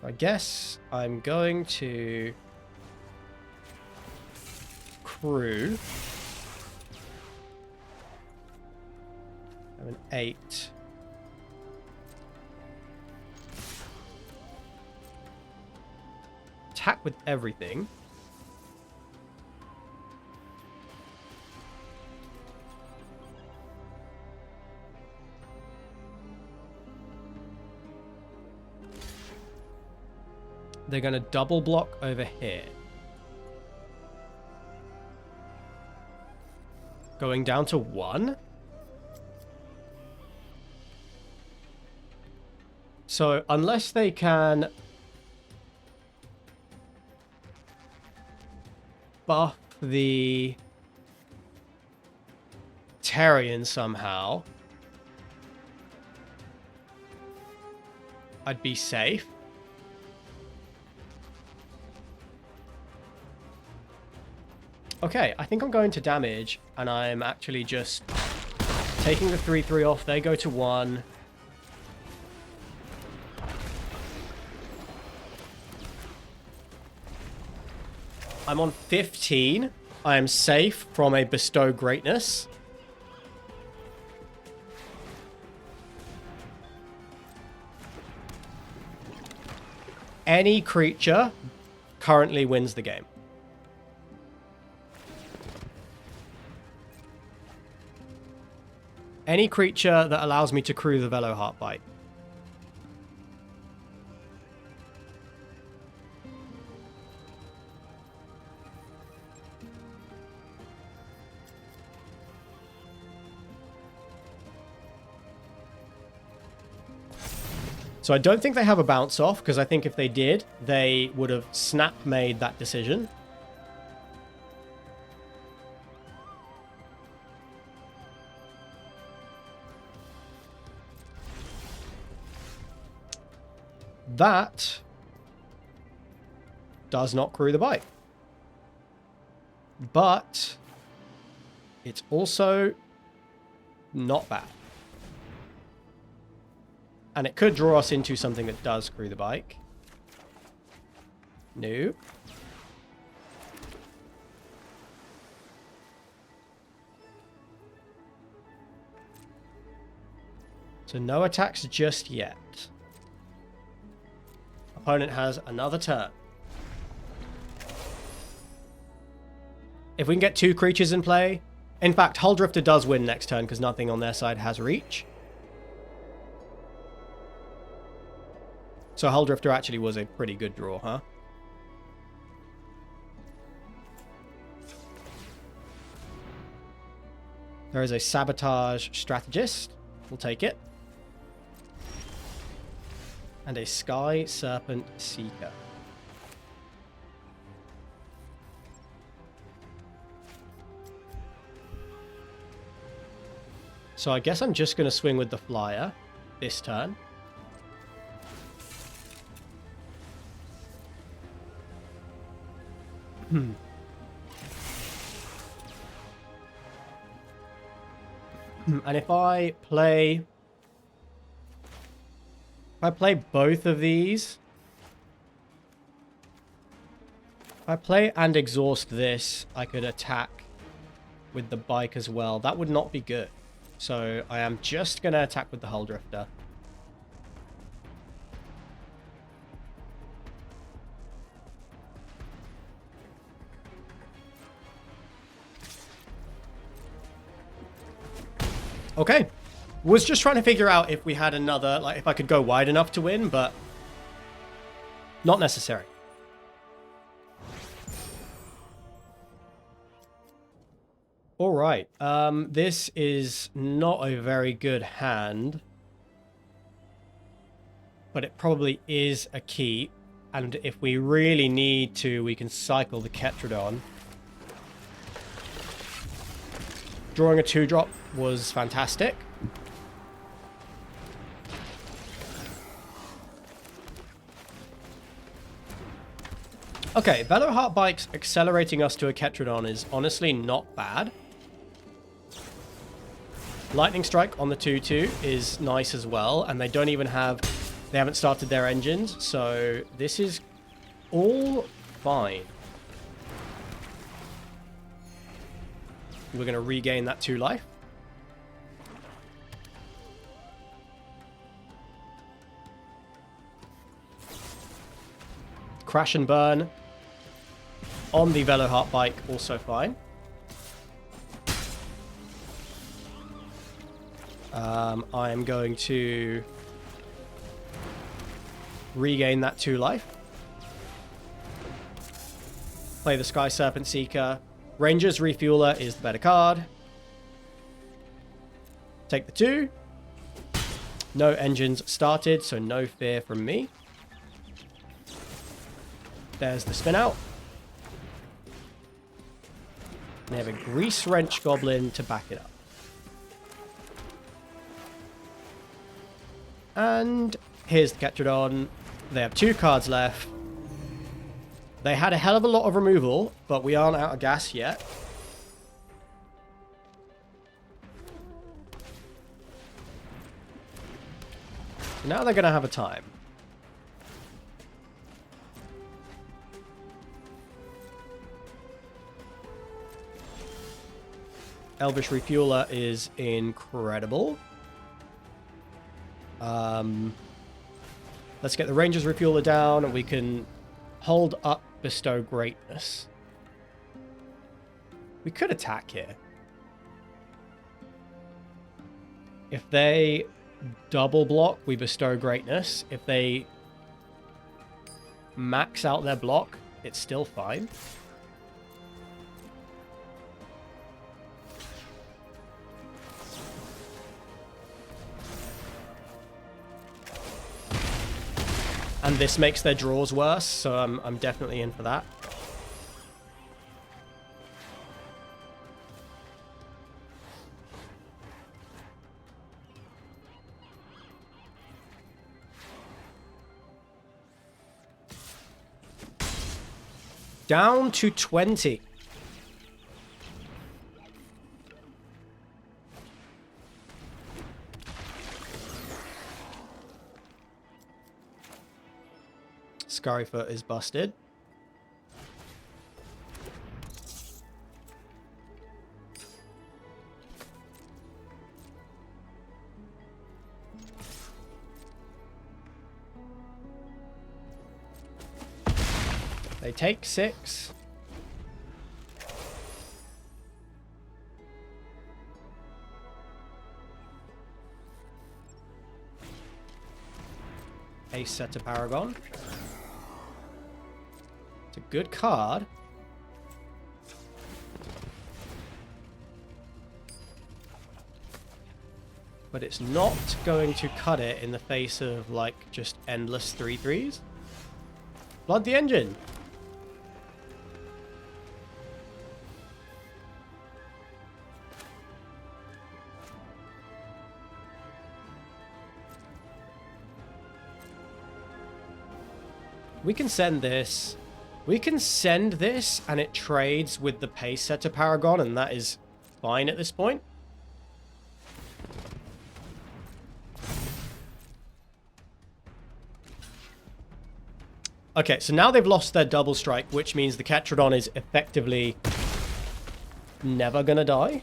I guess I'm going to crew. I have an 8. Attack with everything. They're going to double block over here. Going down to 1. So unless they can buff the Terrian somehow, I'd be safe. Okay, I think I'm going to damage, and I'm actually just taking the 3/3 off. They go to 1. I'm on 15. I am safe from a bestow greatness. Any creature currently wins the game. Any creature that allows me to crew the Velo Heartbite. So I don't think they have a bounce off, because I think if they did, they would have snap made that decision. That does not crew the bite. But it's also not bad. And it could draw us into something that does crew the bike. No. So no attacks just yet. Opponent has another turn. If we can get 2 creatures in play... In fact, Aetherdrift does win next turn because nothing on their side has reach. So Aetherdrift actually was a pretty good draw, huh? There is a Sabotage Strategist. We'll take it. And a Sky Serpent Seeker. So I guess I'm just going to swing with the Flyer this turn. And if I play both of these, if I play and exhaust this, I could attack with the bike as well. That would not be good. So I am just going to attack with the Aetherdrift. Okay. Was just trying to figure out if we had another, like if I could go wide enough to win, but not necessary. All right. This is not a very good hand, but it probably is a keep. And if we really need to, we can cycle the Ketrodon. Drawing a 2-drop was fantastic. Okay, Velo Heartbite's accelerating us to a Ketrodon is honestly not bad. Lightning Strike on the 2/2 is nice as well, and they don't even have... They haven't started their engines, so this is all fine. We're going to regain that 2 life. Crash and Burn on the Velo Heartbite, also fine. I am going to regain that 2 life. Play the Sky Serpent Seeker. Ranger's Refueler is the better card. Take the 2. No engines started, so no fear from me. There's the spin out. They have a Grease Wrench Goblin to back it up. And here's the Ketrodon. They have 2 cards left. They had a hell of a lot of removal, but we aren't out of gas yet. So now they're going to have a time. Elvish Refueler is incredible. Let's get the Ranger's Refueler down, and we can hold up Bestow Greatness. We could attack here. If they double block, we Bestow Greatness. If they max out their block, it's still fine. And this makes their draws worse, so I'm definitely in for that. Down to 20. Scurryfoot is busted. They take 6. Ace Setter Paragon. It's a good card. But it's not going to cut it in the face of, like, just endless 3/3s. Flood the engine! We can send this. We can send this, and it trades with the Pace Setter Paragon, and that is fine at this point. Okay, so now they've lost their double strike, which means the Ketrodon is effectively never gonna die.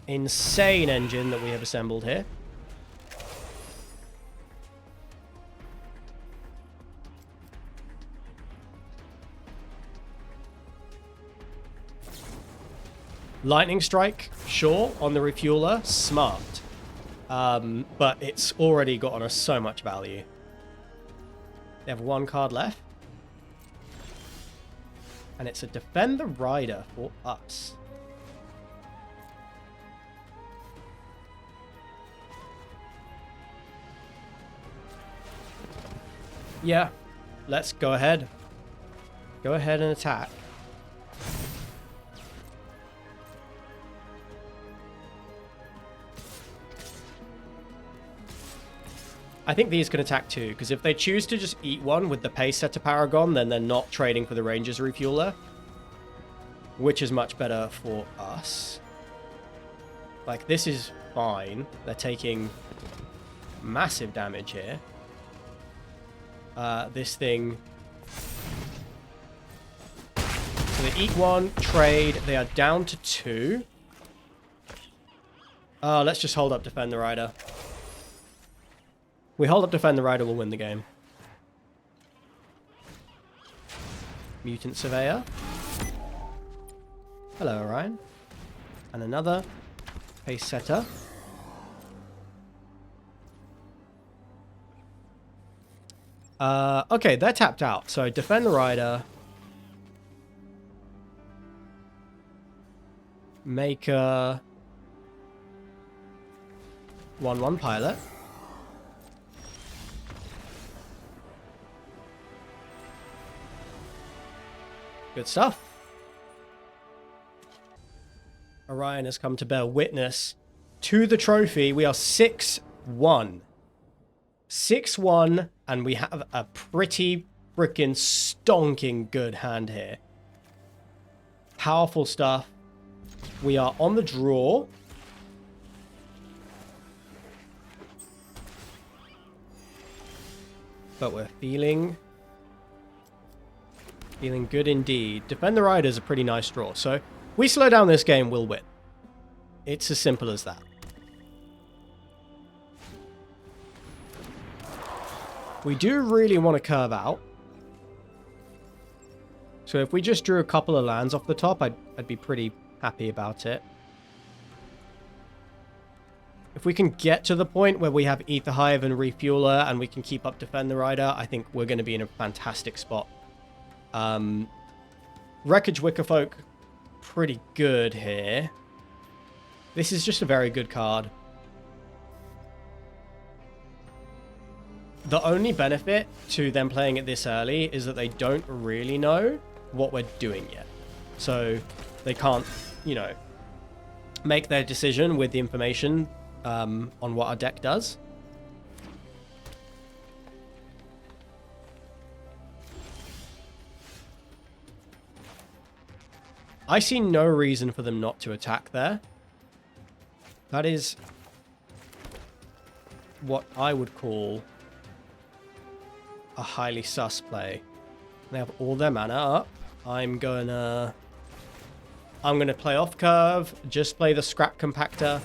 Insane engine that we have assembled here. Lightning Strike, sure, on the Refueler, smart. But it's already gotten us so much value. They have 1 card left. And it's a Defend the Rider for us. Yeah, let's go ahead. Go ahead and attack. I think these can attack too, because if they choose to just eat one with the Pace Setter Paragon, then they're not trading for the Ranger's Refueler, which is much better for us. Like, this is fine. They're taking massive damage here. This thing. So they eat 1, trade. They are down to 2. Let's just hold up Defend the Rider. We hold up Defend the Rider, we'll win the game. Mutant Surveyor. Hello, Orion. And another Pace Setter. Okay, they're tapped out. So Defend the Rider. Make a 1/1 pilot. Good stuff. Orion has come to bear witness to the trophy. We are 6-1. 6-1, and we have a pretty freaking stonking good hand here. Powerful stuff. We are on the draw. But we're feeling good indeed. Defend the Rider is a pretty nice draw. So we slow down this game, we'll win. It's as simple as that. We do really want to curve out. So if we just drew a couple of lands off the top, I'd be pretty happy about it. If we can get to the point where we have Aether Hive and Refueler and we can keep up Defend the Rider, I think we're going to be in a fantastic spot. Wreckage Wickerfolk, pretty good here. This is just a very good card. The only benefit to them playing it this early is that they don't really know what we're doing yet. So they can't, you know, make their decision with the information on what our deck does. I see no reason for them not to attack there. That is what I would call a highly sus play. They have all their mana up. I'm gonna play off curve, just play the Scrap Compactor,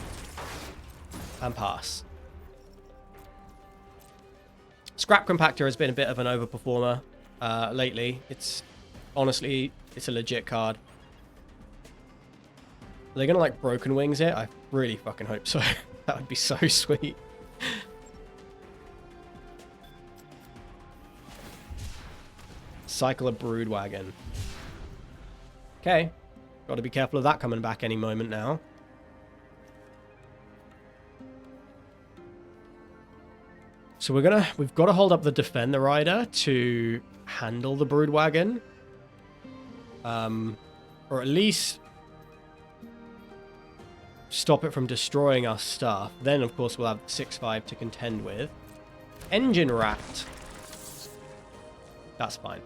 and pass. Scrap Compactor has been a bit of an overperformer lately. Honestly, it's a legit card. Are they gonna like Broken Wings it? I really fucking hope so. That would be so sweet. Cycle a Broodwagon. Okay. Got to be careful of that coming back any moment now. So we've got to hold up the Defend the Rider to handle the Broodwagon. Or at least stop it from destroying our stuff. Then, of course, we'll have 6/5 to contend with. Engine Rat. That's fine.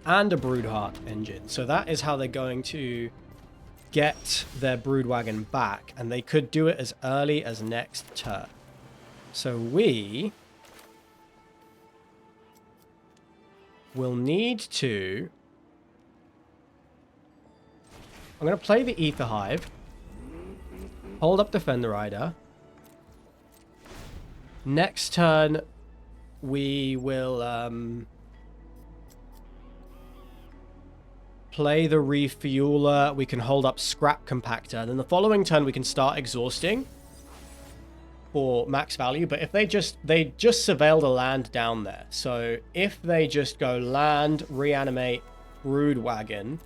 And a Broodheart engine. So that is how they're going to get their Broodwagon back. And they could do it as early as next turn. So we will need to... I'm going to play the Aether Hive. Hold up Defend the Rider. Next turn, we will... play the Refueler, we can hold up Scrap Compactor, and then the following turn we can start exhausting for max value. But if they just surveilled a land down there, so if they just go land, reanimate, Broodwagon,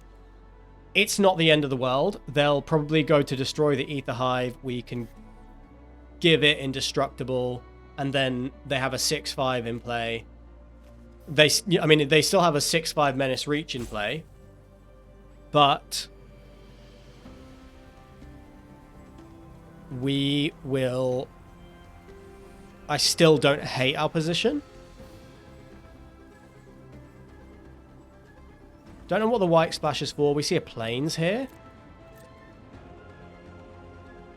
it's not the end of the world. They'll probably go to destroy the Aether Hive, we can give it Indestructible, and then they have a 6/5 in play. They still have a 6/5 Menace Reach in play. But we will... I still don't hate our position. Don't know what the white splash is for. We see a Plains here.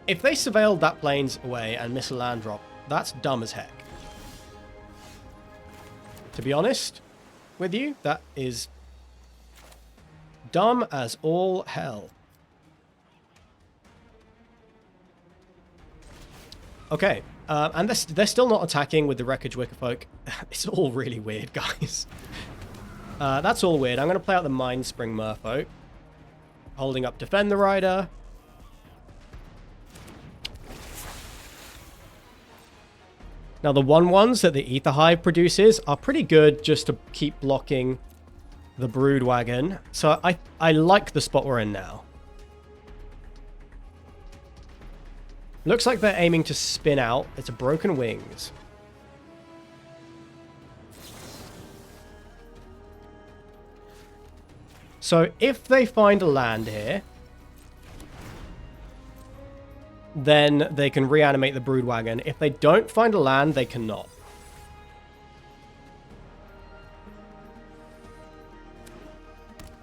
If they surveilled that Plains away and miss a land drop, that's dumb as heck. To be honest with you, that is... dumb as all hell. Okay, and they're still not attacking with the Wreckage Wickerfolk. It's all really weird, guys. That's all weird. I'm going to play out the Mindspring Merfolk. Holding up Defend the Rider. Now, the 1/1s that the Aether Hive produces are pretty good just to keep blocking the Broodwagon. So I like the spot we're in now. Looks like they're aiming to spin out. It's a Broken Wings. So if they find a land here, then they can reanimate the Broodwagon. If they don't find a land, they cannot.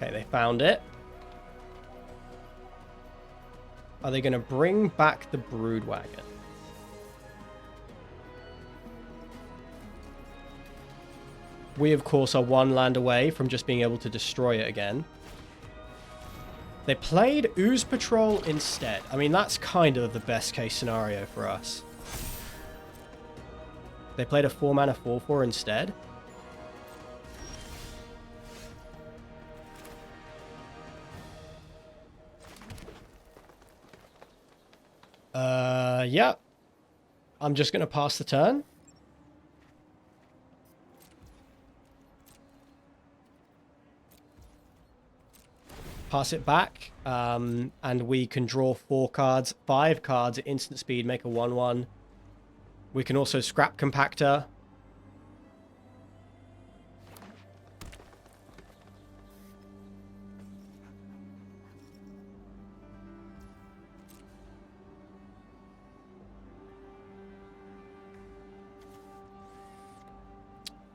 Okay, they found it. Are they going to bring back the brood wagon? We, of course, are one land away from just being able to destroy it again. They played Ooze Patrol instead. I mean, that's kind of the best case scenario for us. They played a 4-mana 4/4 instead. Yeah. I'm just going to pass the turn. Pass it back, and we can draw 4 cards, 5 cards at instant speed, make a 1/1. We can also scrap Compactor.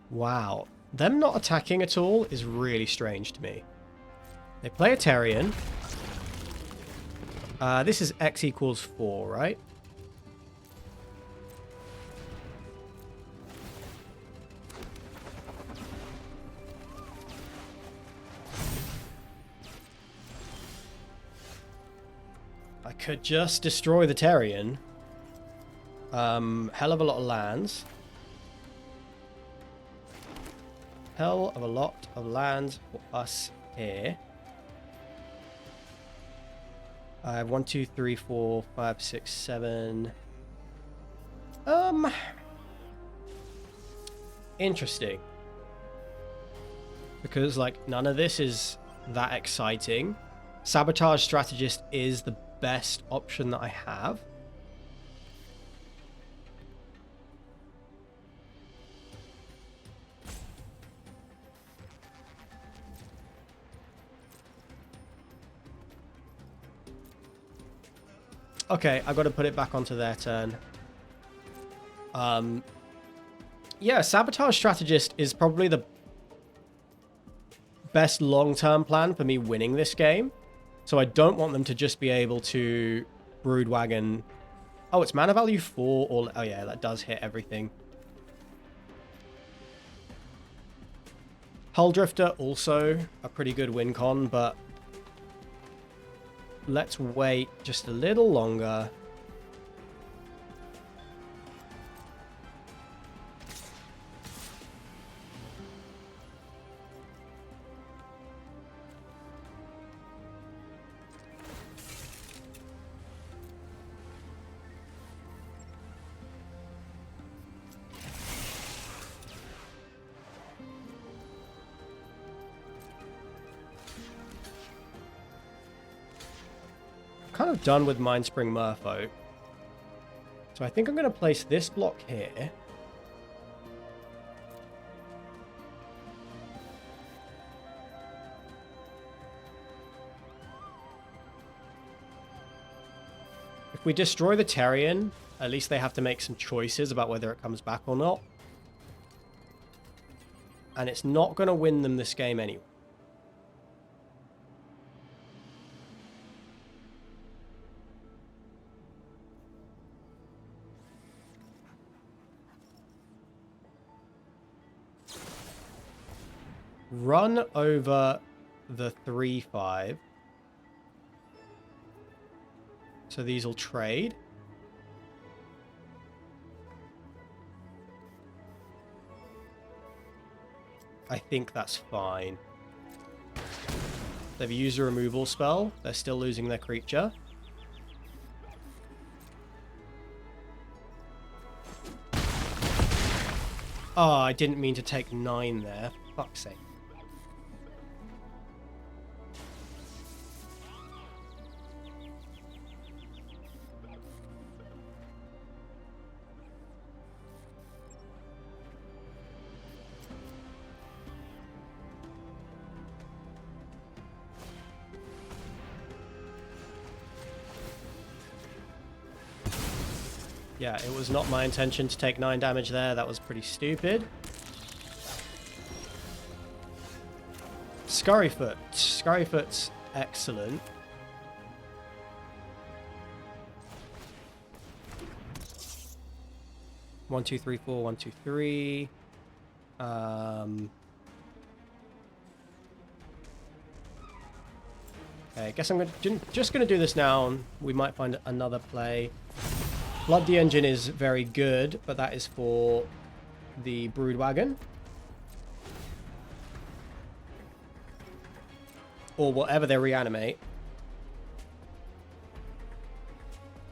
Wow. Them not attacking at all is really strange to me. They play a Terrian. This is X equals 4, right? I could just destroy the Terrian. Hell of a lot of lands. Hell of a lot of lands for us here. I have 1, 2, 3, 4, 5, 6, 7. Interesting. Because, like, none of this is that exciting. Sabotage Strategist is the best option that I have. Okay, I've got to put it back onto their turn. Yeah, Sabotage Strategist is probably the best long-term plan for me winning this game. So I don't want them to just be able to Broodwagon. Oh, it's mana value 4. Or, oh yeah, that does hit everything. Hull Drifter also a pretty good win con, but let's wait just a little longer. Kind of done with Mindspring Merfolk. So I think I'm going to place this block here. If we destroy the Terrian, at least they have to make some choices about whether it comes back or not. And it's not going to win them this game anyway. Run over the 3/5. So these will trade. I think that's fine. They've used a removal spell. They're still losing their creature. Oh, I didn't mean to take 9 there. For fuck's sake. Yeah, it was not my intention to take 9 damage there. That was pretty stupid. Scurryfoot. Scurryfoot's excellent. One, two, three, four. 1, 2, 3. Okay, I guess I'm just going to do this now. And we might find another play. Flood the engine is very good, but that is for the Broodwagon. Or whatever they reanimate.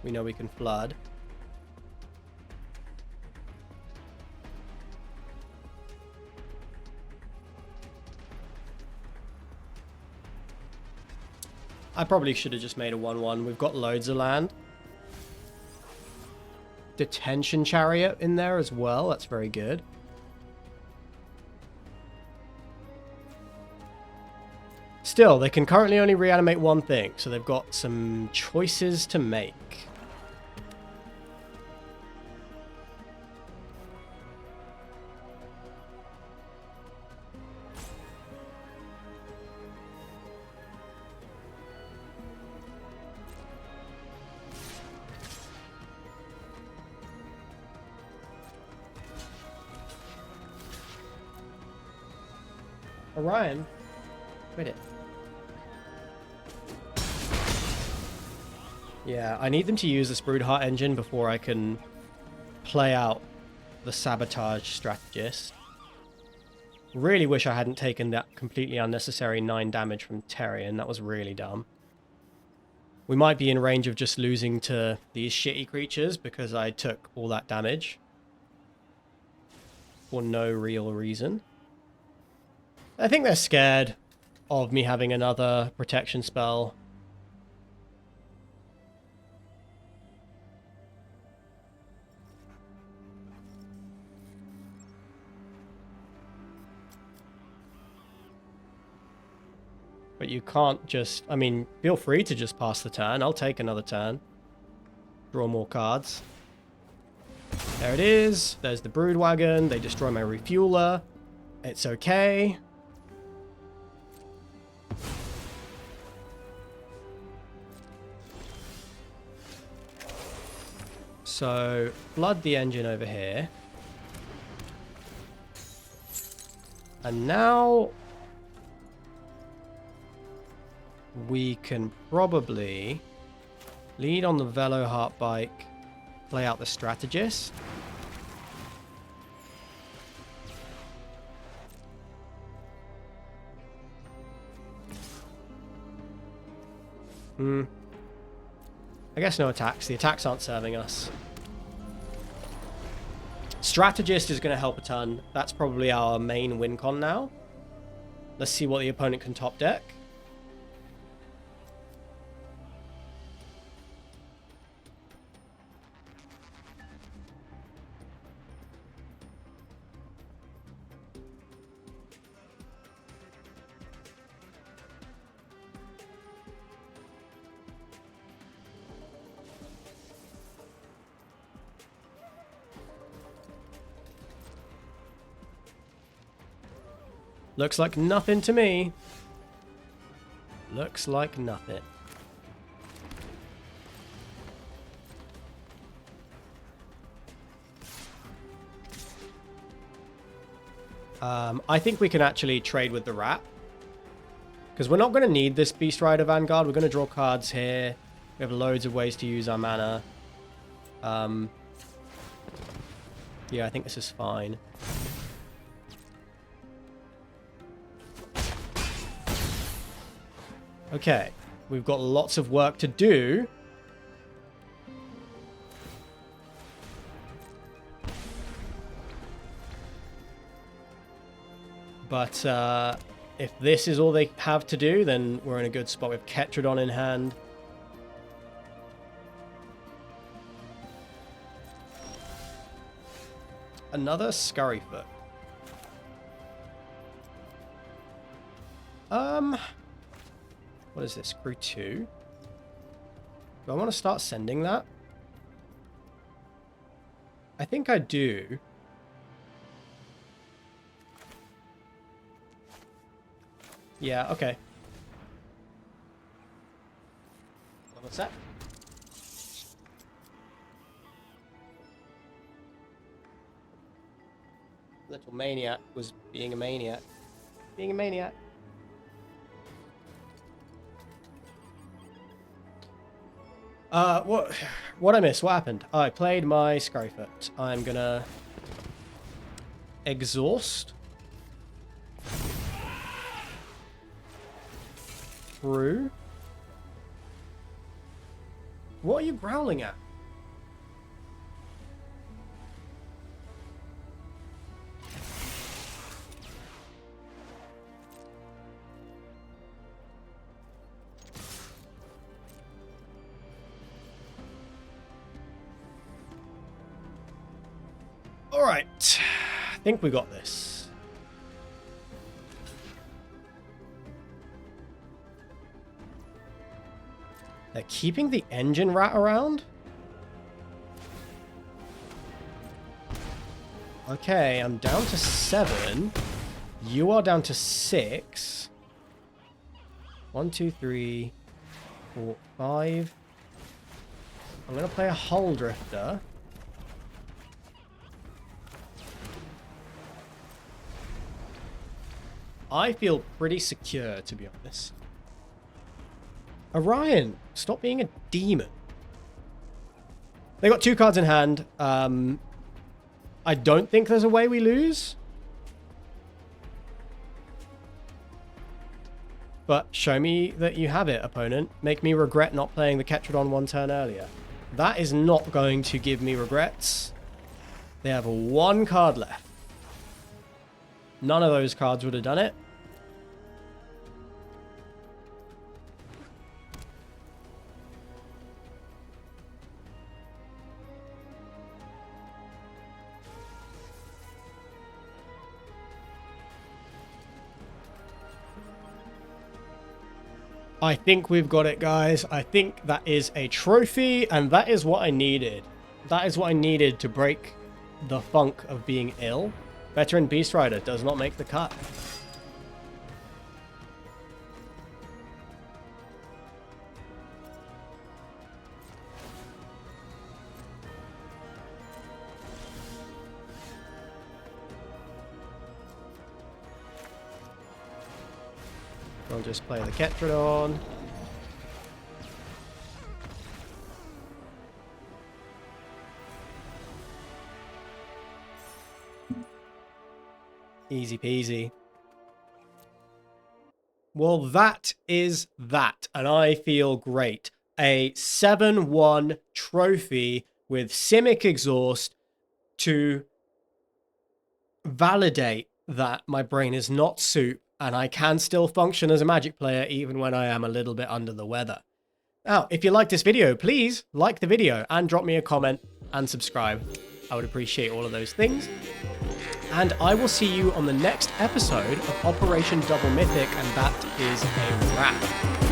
We know we can flood. I probably should have just made a 1-1. We've got loads of land. Detention chariot in there as well. That's very good. Still, they can currently only reanimate one thing, so they've got some choices to make. Orion, quit it. Yeah, I need them to use this Broodheart engine before I can play out the Sabotage Strategist. Really wish I hadn't taken that completely unnecessary 9 damage from Terrian. That was really dumb. We might be in range of just losing to these shitty creatures because I took all that damage. For no real reason. I think they're scared of me having another protection spell. But you can't just... I mean, feel free to just pass the turn. I'll take another turn. Draw more cards. There it is. There's the Broodwagon. They destroy my Refueler. It's okay. So, flood the engine over here. And now... we can probably lead on the Veloheart bike, play out the Strategist. I guess no attacks. The attacks aren't serving us. Strategist is going to help a ton. That's probably our main win con now. Let's see what the opponent can top deck. Looks like nothing to me. Looks like nothing. I think we can actually trade with the rat. Because we're not going to need this Beast Rider Vanguard. We're going to draw cards here. We have loads of ways to use our mana. Yeah, I think this is fine. Okay, we've got lots of work to do. But if this is all they have to do, then we're in a good spot with Ketrodon in hand. Another Scurryfoot. What is this? Crew 2? Do I want to start sending that? I think I do. Yeah, okay. One sec. Little maniac was being a maniac. Being a maniac. What I missed? What happened? I played my Scryfoot. I'm gonna exhaust through. What are you growling at? Alright, I think we got this. They're keeping the engine rat around? Okay, I'm down to 7. You are down to 6. 1, 2, 3, 4, 5. I'm going to play a hull drifter. I feel pretty secure, to be honest. Orion, stop being a demon. They got 2 cards in hand. I don't think there's a way we lose. But show me that you have it, opponent. Make me regret not playing the Ketrodon 1 turn earlier. That is not going to give me regrets. They have 1 card left. None of those cards would have done it. I think we've got it, guys. I think that is a trophy, and that is what I needed. That is what I needed to break the funk of being ill. Veteran Beast Rider does not make the cut. I'll just play the Ketrodon. Easy peasy. Well, that is that, and I feel great. A 7-1 trophy with Simic Exhaust to validate that my brain is not soup and I can still function as a Magic player even when I am a little bit under the weather. Now, if you like this video, please like the video and drop me a comment and subscribe. I would appreciate all of those things. And I will see you on the next episode of Operation Double Mythic, and that is a wrap.